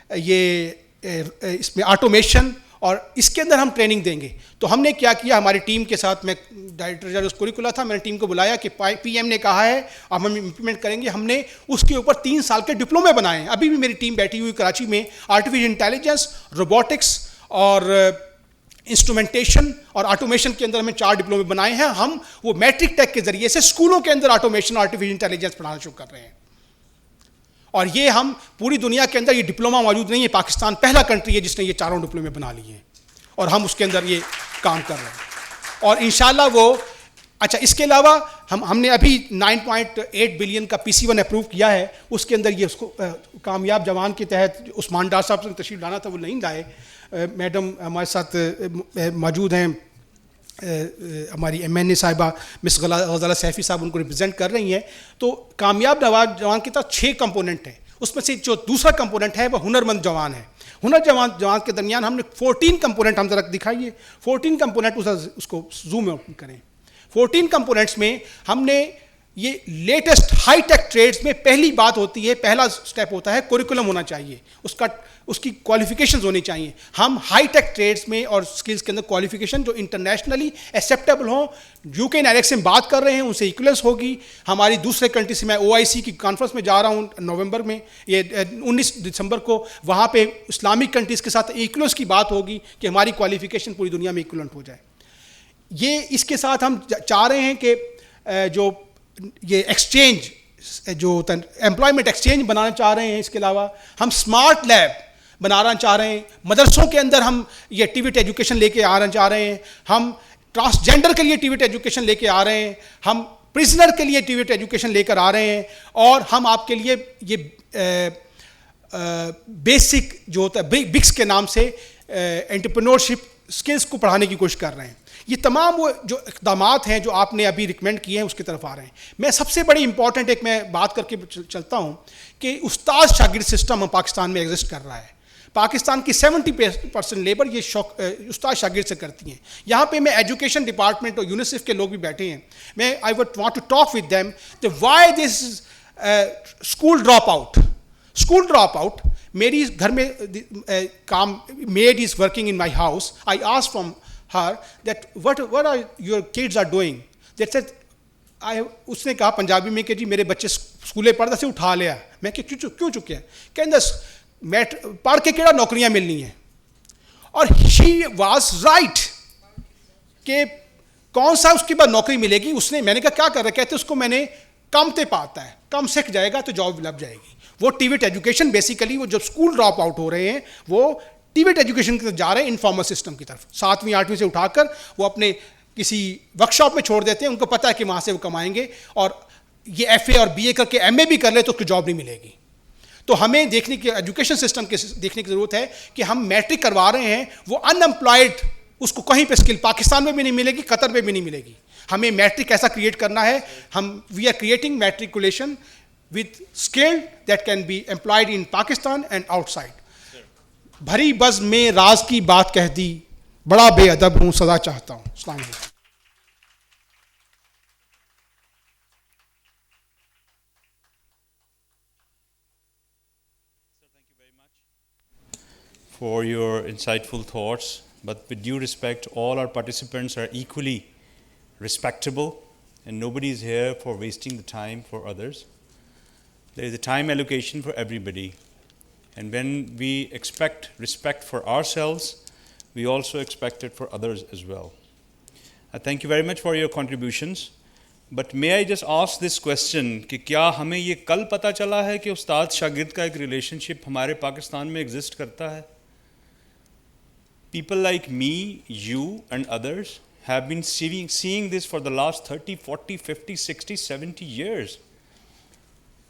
یہ اس میں آٹومیشن اور اس کے اندر ہم ٹریننگ دیں گے. تو ہم نے کیا کیا, ہماری ٹیم کے ساتھ, میں ڈائریکٹر جنرل کوریکولا تھا, میں نے ٹیم کو بلایا کہ PM نے کہا ہے اب ہم امپلیمنٹ کریں گے. ہم نے اس کے اوپر 3 سال کے ڈپلومے بنائے ہیں. ابھی بھی میری ٹیم بیٹھی ہوئی کراچی میں, آرٹیفیشل انٹیلیجنس, روبوٹکس اور انسٹرومنٹیشن اور آٹومیشن کے اندر ہمیں 4 ڈپلومے بنائے ہیں. ہم وہ میٹرک ٹیک کے ذریعے سے اسکولوں کے اندر آٹومیشن, آرٹیفیشل انٹیلیجنس پڑھانا شروع کر رہے ہیں. اور یہ ہم پوری دنیا کے اندر یہ ڈپلومہ موجود نہیں ہے. پاکستان پہلا کنٹری ہے جس نے یہ 4 ڈپلومے بنا لیے ہیں اور ہم اس کے اندر یہ کام کر رہے ہیں. اور انشاءاللہ وہ اچھا, اس کے علاوہ ہم نے ابھی 9.8 بلین کا PC1 اپروو کیا ہے. اس کے اندر یہ اس کو کامیاب جوان کے تحت عثمان ڈار صاحب سے تشریف لانا تھا, وہ نہیں لائے. میڈم ہمارے ساتھ موجود ہیں, ہماری MNA صاحبہ مس غزالہ سیفی صاحب ان کو ریپرزینٹ کر رہی ہیں. تو کامیاب جوان کے تحت 6 کمپوننٹ ہیں. اس میں سے جو دوسرا کمپوننٹ ہے وہ ہنرمند جوان ہے. جوان کے درمیان ہم نے 14 کمپوننٹ ہم ذرا دکھائیے 14 کمپوننٹ اس کو زوم آؤٹ کریں. 14 کمپوننٹس میں ہم نے یہ لیٹسٹ ہائی ٹیک ٹریڈز میں پہلی بات ہوتی ہے, پہلا سٹیپ ہوتا ہے کوریکولم ہونا چاہیے, اس کی کوالیفیکیشنز ہونی چاہیے. ہم ہائی ٹیک ٹریڈز میں اور سکلز کے اندر کوالیفیکیشن جو انٹرنیشنلی ایکسیپٹیبل ہوں, یو کے نائریک سے ہم بات کر رہے ہیں ان سے ایکولنس ہوگی. ہماری دوسرے کنٹری سے, میں OIC کی کانفرنس میں جا رہا ہوں نومبر میں, یہ 19 دسمبر کو, وہاں پہ اسلامک کنٹریز کے ساتھ ایکولنس کی بات ہوگی کہ ہماری کوالیفیکیشن پوری دنیا میں ایکولنٹ ہو جائے. یہ اس کے ساتھ ہم چاہ رہے ہیں کہ جو یہ ایکسچینج جو امپلائمنٹ ایکسچینج بنانا چاہ رہے ہیں, اس کے علاوہ ہم اسمارٹ لیب بنانا چاہ رہے ہیں. مدرسوں کے اندر ہم یہ ایکٹیویٹ ایجوکیشن لے کے آنا چاہ رہے ہیں. ہم ٹرانسجینڈر کے لیے ایکٹیویٹ ایجوکیشن لے کے آ رہے ہیں. ہم پرزنر کے لیے ایکٹیویٹ ایجوکیشن لے کر آ رہے ہیں. اور ہم آپ کے لیے یہ بیسک جو ہوتا ہے بکس کے نام سے انٹرپرینورشپ اسکلس کو پڑھانے کی کوشش کر رہے ہیں. یہ تمام وہ جو اقدامات ہیں جو آپ نے ابھی ریکمینڈ کیے ہیں اس کی طرف آ رہے ہیں. میں سب سے بڑی امپورٹنٹ ایک میں بات کر کے چلتا ہوں کہ استاد شاگرد سسٹم پاکستان میں ایگزسٹ کر رہا ہے. پاکستان کی 70% لیبر یہ استاد شاگرد سے کرتی ہیں. یہاں پہ میں ایجوکیشن ڈپارٹمنٹ اور یونیسیف کے لوگ بھی بیٹھے ہیں. میں I would want to talk with them کہ why this school drop out. میری گھر میں کام maid is working in my house. I ask from her that what are your kids are doing. That said اس نے کہا پنجابی میں کہ جی میرے بچے اسکولے پڑھتے سے اٹھا لیا. میں کہ کیوں چکے ہیں؟ کہ پڑھ کے کیڑا نوکریاں ملنی ہیں. اور she was right کہ کون سا اس کے بعد نوکری ملے گی. اس نے, میں نے کہا کیا کر رہا ہے؟ کہتے اس کو میں نے کم تے پاتا ہے, کم سیکھ جائے گا تو جاب لگ جائے گی. وہ ٹیوٹ ایجوکیشن بیسیکلی وہ جب اسکول ڈراپ آؤٹ ہو رہے ہیں وہ ٹیوٹ ایجوکیشن کی طرف جا رہے ہیں, انفارمل سسٹم کی طرف. 7ویں 8ویں سے اٹھا کر وہ اپنے کسی ورک شاپ میں چھوڑ دیتے ہیں. ان کو پتہ ہے کہ وہاں سے وہ کمائیں گے, اور یہ FA اور BA کر کے MA بھی کر لے تو اس کو جاب نہیں ملے گی. تو ہمیں دیکھنے کی ایجوکیشن سسٹم کے دیکھنے کی ضرورت ہے کہ ہم میٹرک کروا رہے ہیں, وہ ان امپلائڈ, اس کو کہیں پہ اسکل پاکستان میں بھی نہیں ملے گی, قطر میں بھی نہیں ملے گی. ہمیں میٹرک ایسا کریٹ کرنا ہے. We are creating matriculation with skill that can be employed in Pakistan and outside. بھری بز میں راز کی بات کہہ دی, بڑا بے ادب ہوں, سزا چاہتا ہوں. السلام علیکم. For your insightful thoughts, but with due respect, all our participants are equally respectable and nobody is here for wasting the time for others. There is a time allocation for everybody. And when we expect respect for ourselves, we also expect it for others as well. I thank you very much for your contributions. But may I just ask this question کہ کیا ہمیں یہ کل پتہ چلا ہے کہ استاد شاگرد کا ایک ریلیشنشپ ہمارے پاکستان میں ایگزسٹ کرتا ہے؟ People like me, you and others have been seeing this for the last 30, 40, 50, 60, 70 years.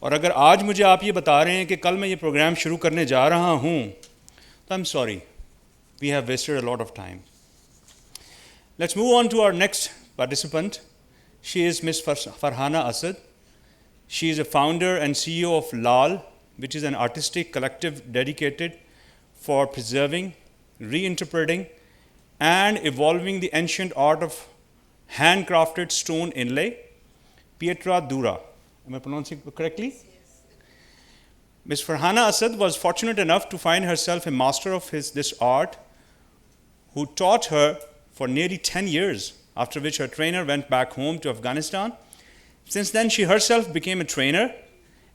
اور اگر آج مجھے آپ یہ بتا رہے ہیں کہ کل میں یہ پروگرام شروع کرنے جا رہا ہوں تو I'm sorry, we have wasted a lot of time. Let's move on to our next participant. She is Miss Farhana Asad. She is a founder and CEO of LAL, which is an artistic collective dedicated for preserving, reinterpreting and evolving the ancient art of handcrafted stone inlay, pietra dura. Am I pronouncing it correctly? Yes. Ms. Farhana Asad was fortunate enough to find herself a master of this art who taught her for nearly 10 years, after which her trainer went back home to Afghanistan. Since then, she herself became a trainer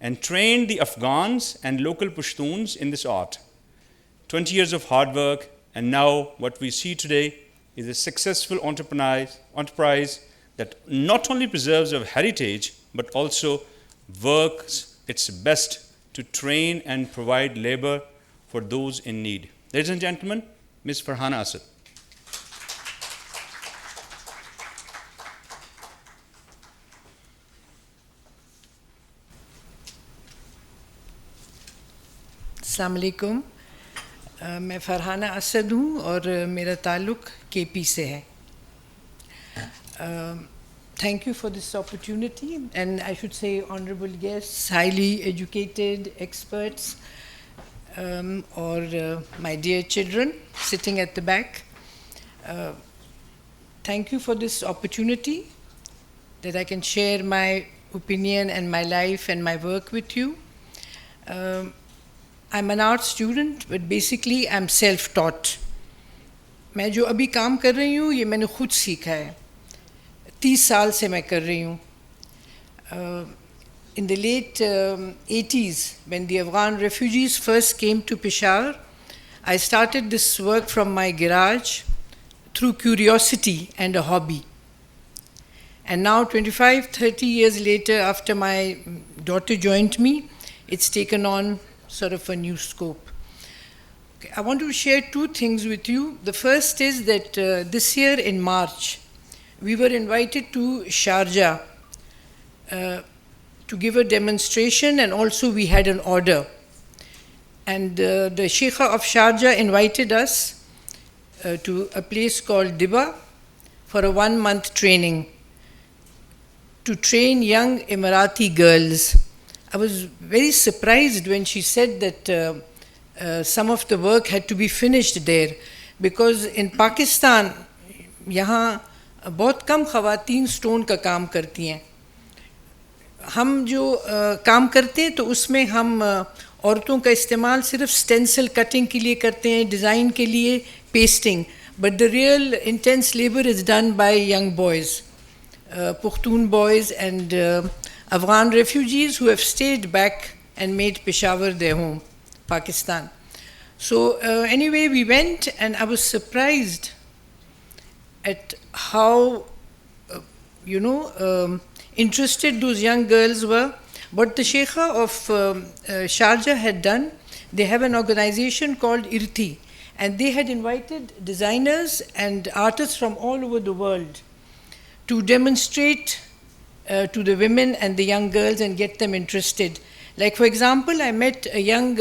and trained the Afghans and local Pashtuns in this art. 20 years of hard work, and now what we see today is a successful enterprise that not only preserves our heritage, but also works its best to train and provide labor for those in need. Ladies and gentlemen, Ms. Farhana Asad. السلام علیکم. میں فرحانہ اسد ہوں اور میرا تعلق کے پی سے ہے. thank you for this opportunity, and I should say honorable guests, highly educated experts, or my dear children sitting at the back. Thank you for this opportunity that I can share my opinion and my life and my work with you. I'm an art student, but basically I'm self-taught. मैं जो अभी काम कर रही हूँ ये मैंने खुद सीखा है. 30 साल से मैं कर रही हूँ. In the late 80s, when the Afghan refugees first came to Peshawar, I started this work from my garage through curiosity and a hobby. And now 25, 30 years later, after my daughter joined me, it's taken on sort of a new scope. Okay, I want to share two things with you. The first is that this year in March, we were invited to Sharjah to give a demonstration, and also we had an order. And the Sheikha of Sharjah invited us to a place called Diba for a 1-month training to train young Emirati girls. I was very surprised when she said that some of the work had to be finished there, because in Pakistan, यहाँ बहुत कम ख़वातीन stone का काम करती हैं. हम जो काम करते हैं तो उसमें हम औरतों का इस्तेमाल सिर्फ स्टेंसिल कटिंग के लिए करते हैं, डिज़ाइन के लिए, pasting. But the real intense labor is done by young boys, Pushtun boys and Afghan refugees who have stayed back and made Peshawar their home, Pakistan. So anyway, we went, and I was surprised at how, interested those young girls were. What the Sheikha of Sharjah had done, they have an organization called IRTI, and they had invited designers and artists from all over the world to demonstrate to the women and the young girls and get them interested. Like, for example, I met a young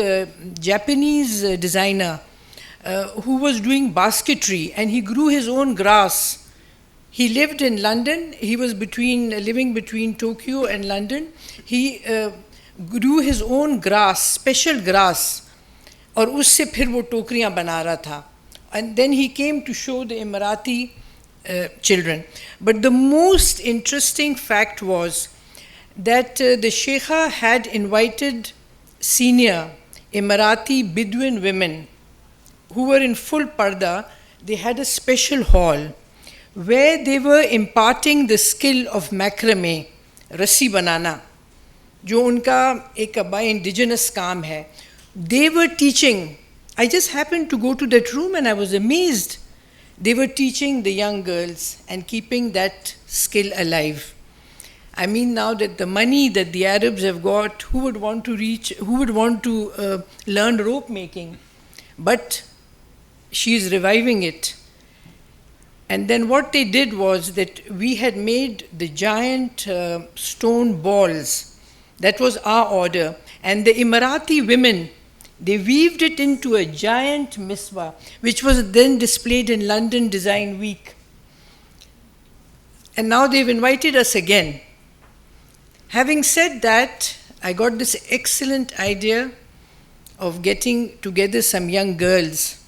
Japanese designer who was doing basketry, and he grew his own grass. He lived in London. He was living between Tokyo and London. He grew his own grass, special grass, और उससे फिर वो टोकरियाँ बना रहा था. And then he came to show the Emirati children. But the most interesting fact was that the Sheikha had invited senior Emirati Bedouin women who were in full parda. They had a special hall where they were imparting the skill of macrame, rassi banana, जो उनका एक indigenous काम है. They were teaching. I just happened to go to that room and I was amazed. They were teaching the young girls and keeping that skill alive. I mean, now that the money that the Arabs have got, who would want to learn rope making? But she is reviving it. And then what they did was that we had made the giant stone balls. That was our order. And the Emirati women, they weaved it into a giant miswah, which was then displayed in London Design Week. And now they've invited us again. Having said that, I got this excellent idea of getting together some young girls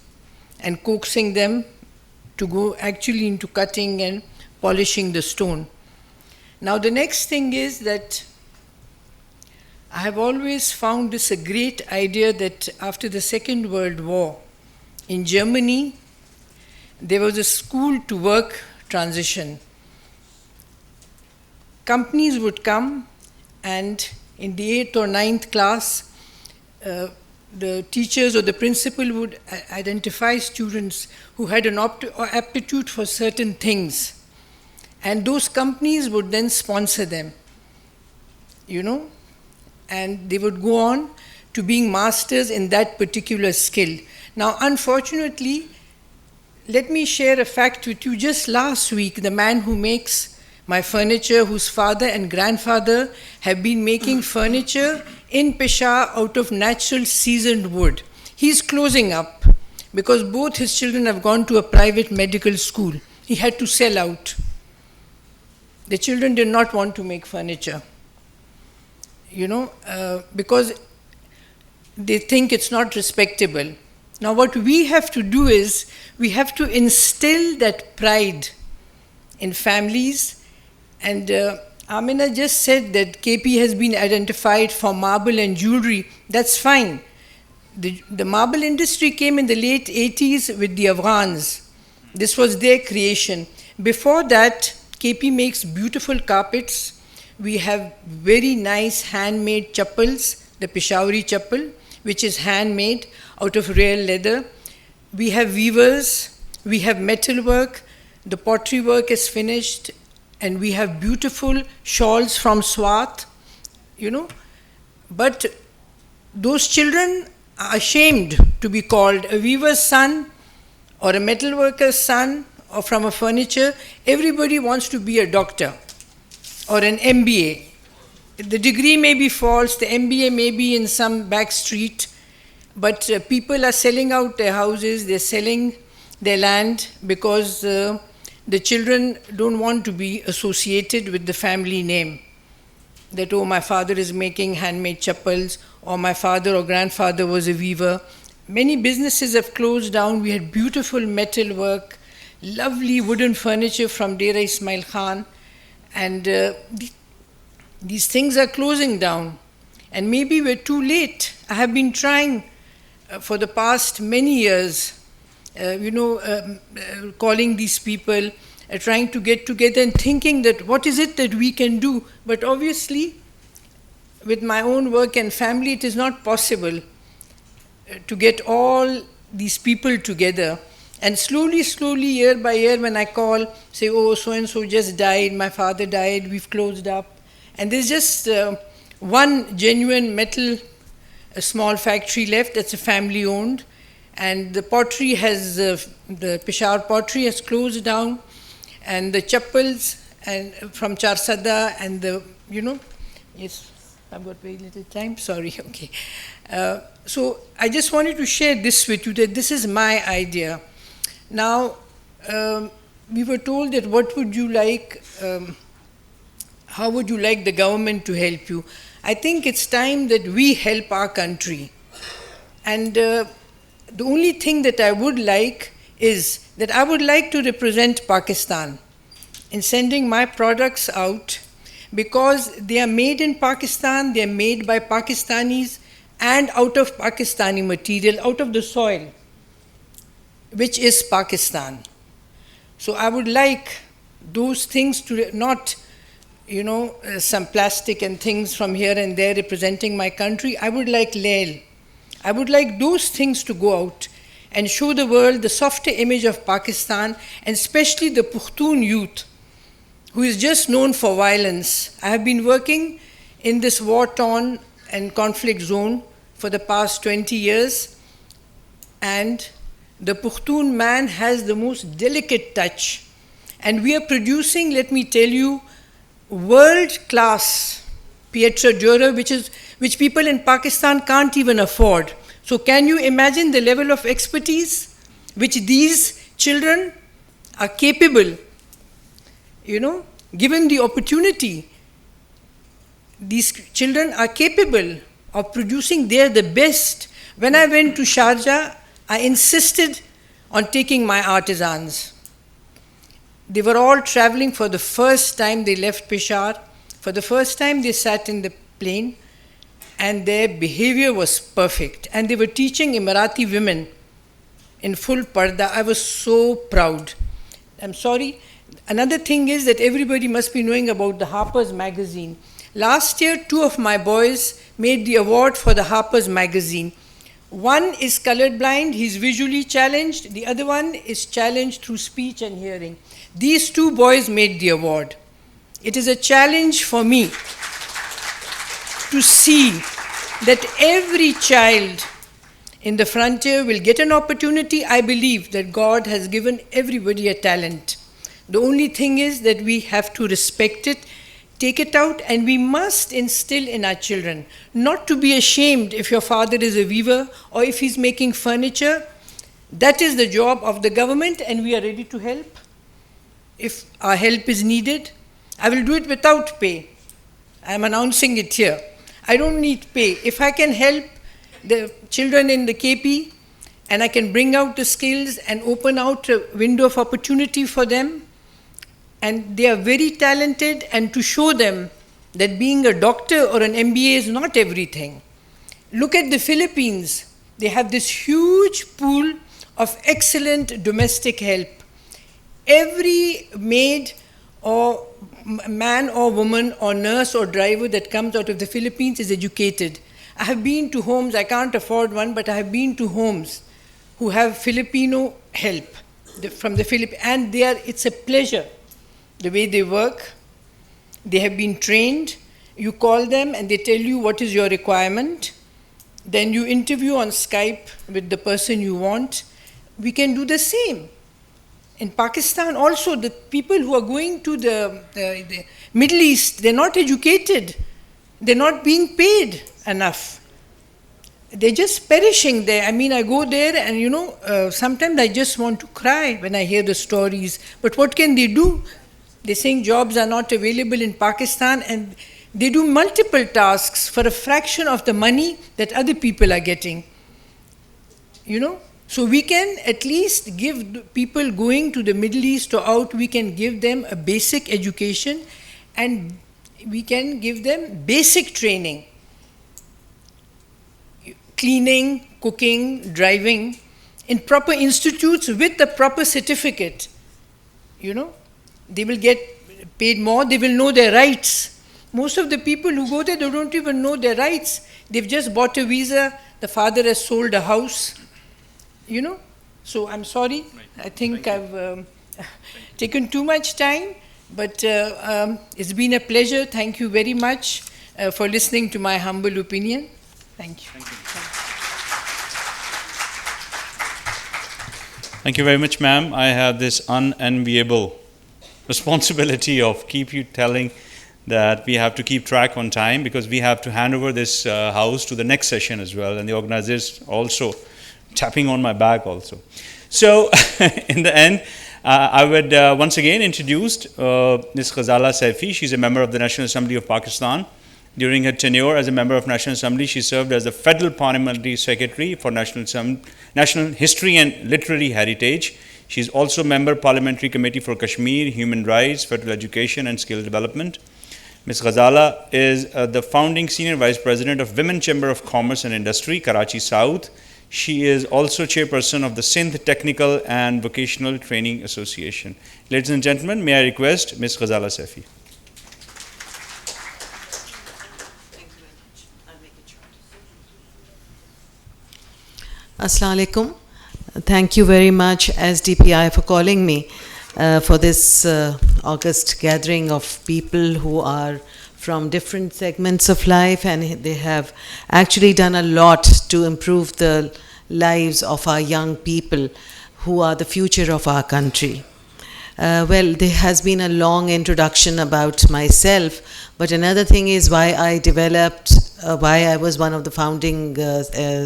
and coaxing them to go actually into cutting and polishing the stone. Now the next thing is that I have always found this a great idea that after the Second World War, in Germany, there was a school to work transition. Companies would come, and in the 8th or 9th class, the teachers or the principal would identify students who had an aptitude for certain things. And those companies would then sponsor them, and they would go on to being masters in that particular skill. Now, unfortunately, let me share a fact with you. Just last week, the man who makes my furniture, whose father and grandfather have been making furniture in Peshawar out of natural seasoned wood, he's closing up because both his children have gone to a private medical school. He had to sell out. the children did not want to make furniture, because they think it's not respectable. Now what we have to do is, we have to instill that pride in families. And Amina just said that KP has been identified for marble and jewelry. That's fine. The marble industry came in the late 80s with the Afghans. This was their creation. Before that, KP makes beautiful carpets. We have very nice handmade chappals, the Peshawari chappal, which is handmade out of real leather. We have weavers, we have metal work, the pottery work is finished, and we have beautiful shawls from Swat, But those children are ashamed to be called a weaver's son or a metal worker's son or from a furniture. Everybody wants to be a doctor or an MBA. The degree may be false, the MBA may be in some back street, but people are selling out their houses, they're selling their land because the children don't want to be associated with the family name. That, oh, my father is making handmade chappals, or my father or grandfather was a weaver. Many businesses have closed down. We had beautiful metal work, lovely wooden furniture from Dera Ismail Khan, and these things are closing down. And maybe we're too late. I have been trying for the past many years, calling these people, trying to get together and thinking that what is it that we can do. But obviously, with my own work and family, it is not possible to get all these people together. And slowly, year by year, when I call, say, oh, so-and-so just died, my father died, we've closed up. And there's just one genuine metal, a small factory left that's a family owned. And the pottery has, the Peshawar pottery has closed down. And the chappals and from Charsada and yes, I've got very little time, sorry, okay. So I just wanted to share this with you, that this is my idea. Now, we were told that what would you like, how would you like the government to help you? I think it's time that we help our country. And the only thing that I would like is that I would like to represent Pakistan in sending my products out, because they are made in Pakistan, they are made by Pakistanis and out of Pakistani material, out of the soil, which is Pakistan. So I would like those things to not, some plastic and things from here and there representing my country. I would like Lail. I would like those things to go out and show the world the softer image of Pakistan, and especially the Pushtun youth, who is just known for violence. I have been working in this war-torn and conflict zone for the past 20 years, and the Pushtun man has the most delicate touch. And we are producing, let me tell you, world-class Pietra Dura, which people in Pakistan can't even afford. So can you imagine the level of expertise which these children are capable, given the opportunity, these children are capable of producing there the best. When I went to Sharjah, I insisted on taking my artisans. They were all traveling for the first time. They left Peshawar. For the first time, they sat in the plane, and their behavior was perfect. And they were teaching Emirati women in full parda. I was so proud. I'm sorry. Another thing is that everybody must be knowing about the Harper's magazine. Last year, 2 of my boys made the award for the Harper's magazine. One is colorblind, he's visually challenged. The other one is challenged through speech and hearing. These 2 boys made the award. It is a challenge for me to see that every child in the frontier will get an opportunity. I believe that God has given everybody a talent. The only thing is that we have to respect it, take it out, and we must instill in our children not to be ashamed if your father is a weaver or if he's making furniture. That is the job of the government, and we are ready to help if our help is needed. I will do it without pay. I am announcing it here. I don't need pay. If I can help the children in the KP and I can bring out the skills and open out a window of opportunity for them, and they are very talented, and to show them that being a doctor or an MBA is not everything. Look at the Philippines. They have this huge pool of excellent domestic help. Every maid or man or woman or nurse or driver that comes out of the Philippines is educated. I have been to homes, I can't afford one, but I have been to homes who have Filipino help from the Philippines, and it's a pleasure the way they work. They have been trained. You call them and they tell you what is your requirement. Then you interview on Skype with the person you want. We can do the same. In Pakistan also, the people who are going to the Middle East, they're not educated. They're not being paid enough. They're just perishing there. I mean, I go there and sometimes I just want to cry when I hear the stories. But what can they do? They're saying jobs are not available in Pakistan, and they do multiple tasks for a fraction of the money that other people are getting. So we can at least give people going to the Middle East or out, we can give them a basic education, and we can give them basic training. Cleaning, cooking, driving, in proper institutes with the proper certificate. They will get paid more, they will know their rights. Most of the people who go there, they don't even know their rights. They've just bought a visa, the father has sold a house. So I'm sorry, I think I've taken too much time, but it's been a pleasure. Thank you very much for listening to my humble opinion. Thank you. Thank you very much, ma'am. I have this unenviable responsibility of keep you telling that we have to keep track on time, because we have to hand over this house to the next session as well, and the organizers also tapping on my back also. So in the end, I would once again introduce Ms. Ghazala Saifi. She's a member of the National Assembly of Pakistan. During her tenure as a member of National Assembly, she served as the Federal Parliamentary Secretary for National History and Literary Heritage. She is also member Parliamentary Committee for Kashmir, Human Rights, Federal Education and Skill Development. Ms. Ghazala is the founding Senior Vice President of Women Chamber of Commerce and Industry, Karachi South. She is also chairperson of the Sindh Technical and Vocational Training Association. Ladies and gentlemen, may I request Ms. Ghazala Saifi. Assalamu alaikum. Thank you very much, SDPI, for calling me for this August gathering of people who are from different segments of life, and they have actually done a lot to improve the lives of our young people who are the future of our country. Well, there has been a long introduction about myself, but another thing is why I was one of the founding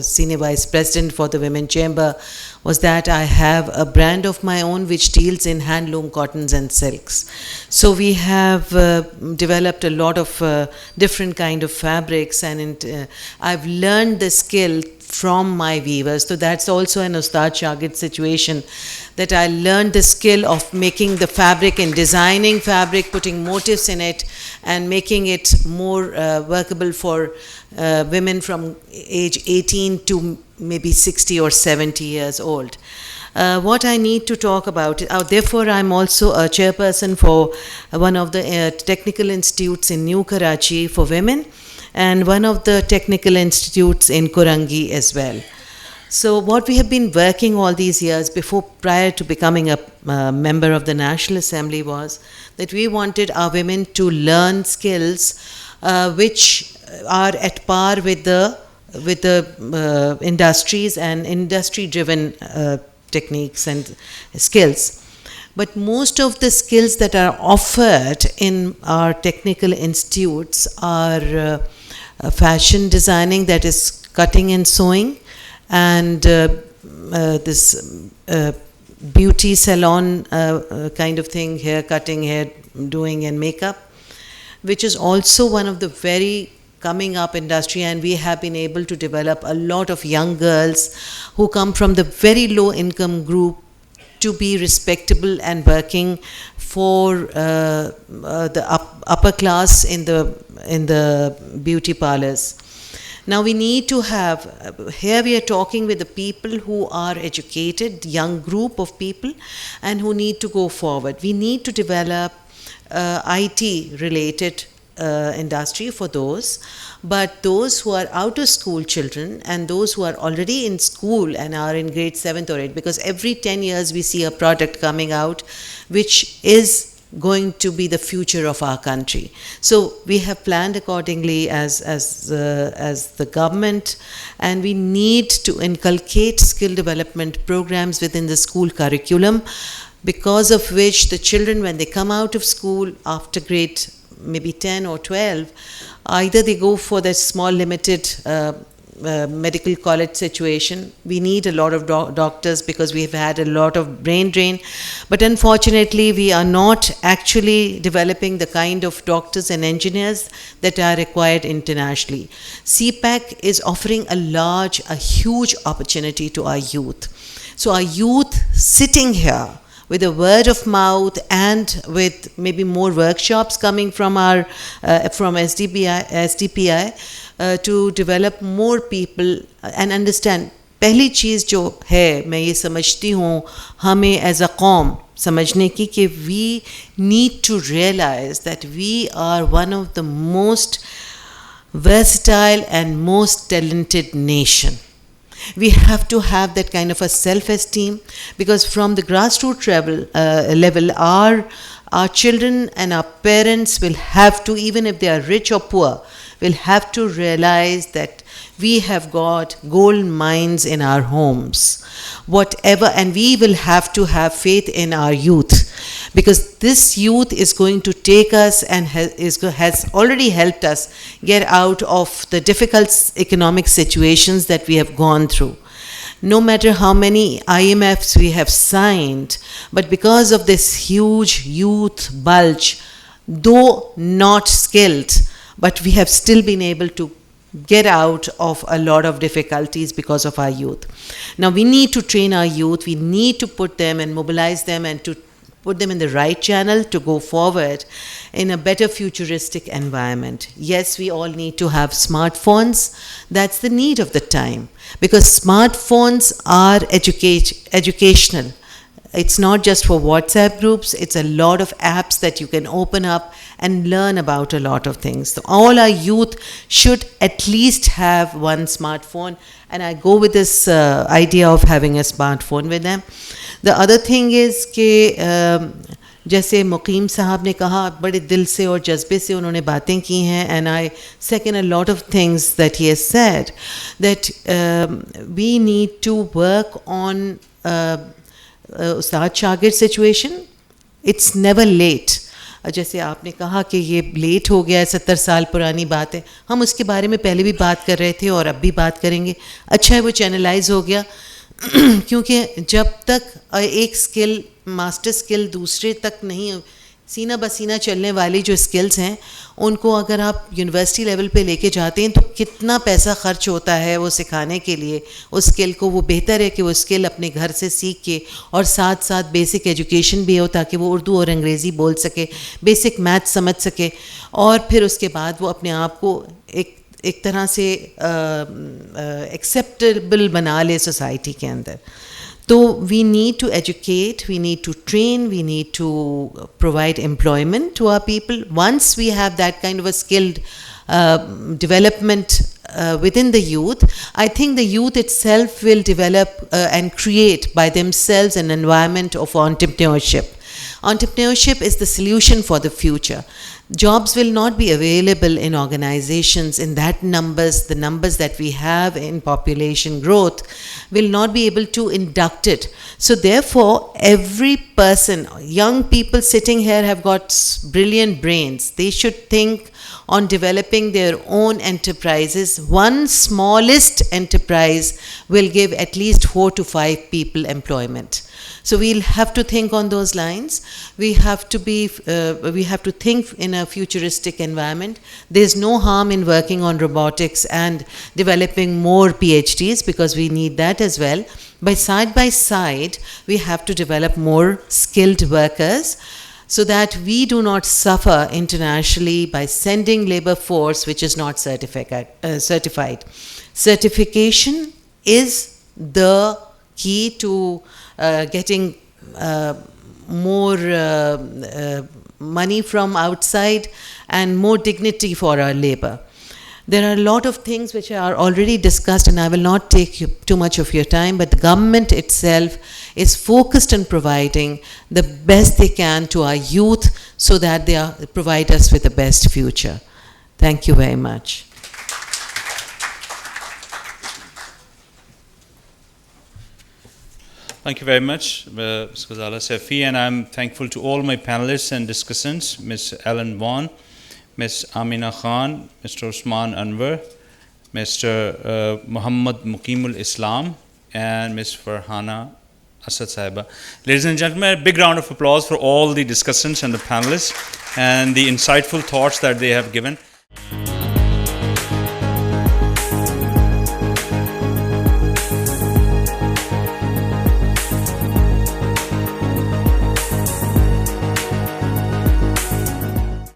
senior vice president for the Women Chamber, was that I have a brand of my own which deals in handloom cottons and silks. So we have developed a lot of different kind of fabrics, and I've learned the skill from my weavers. So that's also an Ustad Shagird situation, that I learned the skill of making the fabric and designing fabric, putting motifs in it, and making it more workable for women from age 18 to maybe 60 or 70 years old. What I need to talk about, therefore I'm also a chairperson for one of the technical institutes in New Karachi for women, and one of the technical institutes in Korangi as well. So what we have been working all these years prior to becoming a member of the National Assembly was that we wanted our women to learn skills which are at par with the industries and industry-driven techniques and skills. But most of the skills that are offered in our technical institutes are fashion designing, that is cutting and sewing, and this beauty salon kind of thing, hair cutting, hair doing in makeup, which is also one of the very coming up industry, and we have been able to develop a lot of young girls who come from the very low income group to be respectable and working for the upper class in the beauty parlors. Now we need to have, here we are talking with the people who are educated, young group of people, and who need to go forward. We need to develop IT related industry for those, but those who are out of school children and those who are already in school and are in grade 7th or 8th, because every 10 years we see a product coming out which is going to be the future of our country. So we have planned accordingly as the government, and we need to inculcate skill development programs within the school curriculum, because of which the children, when they come out of school after grade maybe 10 or 12, either they go for that small limited medical college situation. We need a lot of doctors because we've had a lot of brain drain, but unfortunately we are not actually developing the kind of doctors and engineers that are required internationally. CPAC is offering a huge opportunity to our youth. So our youth sitting here with a word of mouth and with maybe more workshops coming from our from SDPI to develop more people and understand. पहली चीज़ जो है मैं ये समझती हूँ हमें as a कौम समझने की कि we need to realize that we are one of the most versatile and most talented nation. We have to have that kind of a self-esteem, because from the grassroots level, our children and our parents will have to, even if they are rich or poor, will have to realize that we have got gold mines in our homes, whatever, and we will have to have faith in our youth, because this youth is going to take us and has already helped us get out of the difficult economic situations that we have gone through. No matter how many IMFs we have signed, but because of this huge youth bulge, though not skilled, but we have still been able to get out of a lot of difficulties because of our youth. Now we need to train our youth, we need to put them and mobilize them and to put them in the right channel to go forward in a better futuristic environment. Yes, we all need to have smartphones. That's the need of the time, because smartphones are educational. It's not just for WhatsApp groups, it's a lot of apps that you can open up and learn about a lot of things. So all our youth should at least have one smartphone, and I go with this idea of having a smartphone with them. The other thing is कि जैसे मुकीम साहब ने कहा, बड़े दिल से और जज्बे से उन्होंने बातें की हैं, and I second a lot of things that he has said, that we need to work on उस्ताद शागिर्द सिचुएशन. It's never late. जैसे आपने कहा कि ये लेट हो गया है, 70 साल पुरानी बात है, हम उसके बारे में पहले भी बात कर रहे थे और अब भी बात करेंगे. अच्छा है वो चैनलाइज हो गया, क्योंकि जब तक एक स्किल मास्टर स्किल दूसरे तक नहीं, सीना बसीना चलने वाली जो स्किल्स हैं उनको अगर आप यूनिवर्सिटी लेवल पे लेके जाते हैं तो कितना पैसा खर्च होता है वो सिखाने के लिए उस स्किल को. वो बेहतर है कि वो स्किल अपने घर से सीख के और साथ साथ बेसिक एजुकेशन भी हो ताकि वो उर्दू और अंग्रेज़ी बोल सके, बेसिक मैथ समझ सके, और फिर उसके बाद वो अपने आप को एक तरह से एक्सेप्टेबल बना ले सोसाइटी के अंदर. So we need to educate, we need to train, we need to provide employment to our people. Once we have that kind of a skilled development within the youth, I think the youth itself will develop and create by themselves an environment of entrepreneurship. Entrepreneurship is the solution for the future. Jobs will not be available in organizations in that numbers, the numbers that we have in population growth will not be able to induct it. So therefore, every person, young people sitting here have got brilliant brains. They should think on developing their own enterprises. One smallest enterprise will give at least 4 to 5 people employment. So we'll have to think on those lines. We have to think in a futuristic environment. There's no harm in working on robotics and developing more PhDs, because we need that as well. By side, we have to develop more skilled workers, so that we do not suffer internationally by sending labor force which is not certified. Certification is the key to getting more money from outside and more dignity for our labor. There are a lot of things which are already discussed, and I will not take too much of your time, but the government itself is focused on providing the best they can to our youth, so that they provide us with the best future. Thank you very much. Thank you very much, Ms. Ghazala, Saifi, and I'm thankful to all my panelists and discussants, Ms. Ellen Vaughan, Ms. Amina Khan, Mr. Osman Anwar, Mr. Muhammad Muqeem-ul-Islam, and Ms. Farhana Asad Sahiba. Ladies and gentlemen, a big round of applause for all the discussants and the panelists and the insightful thoughts that they have given.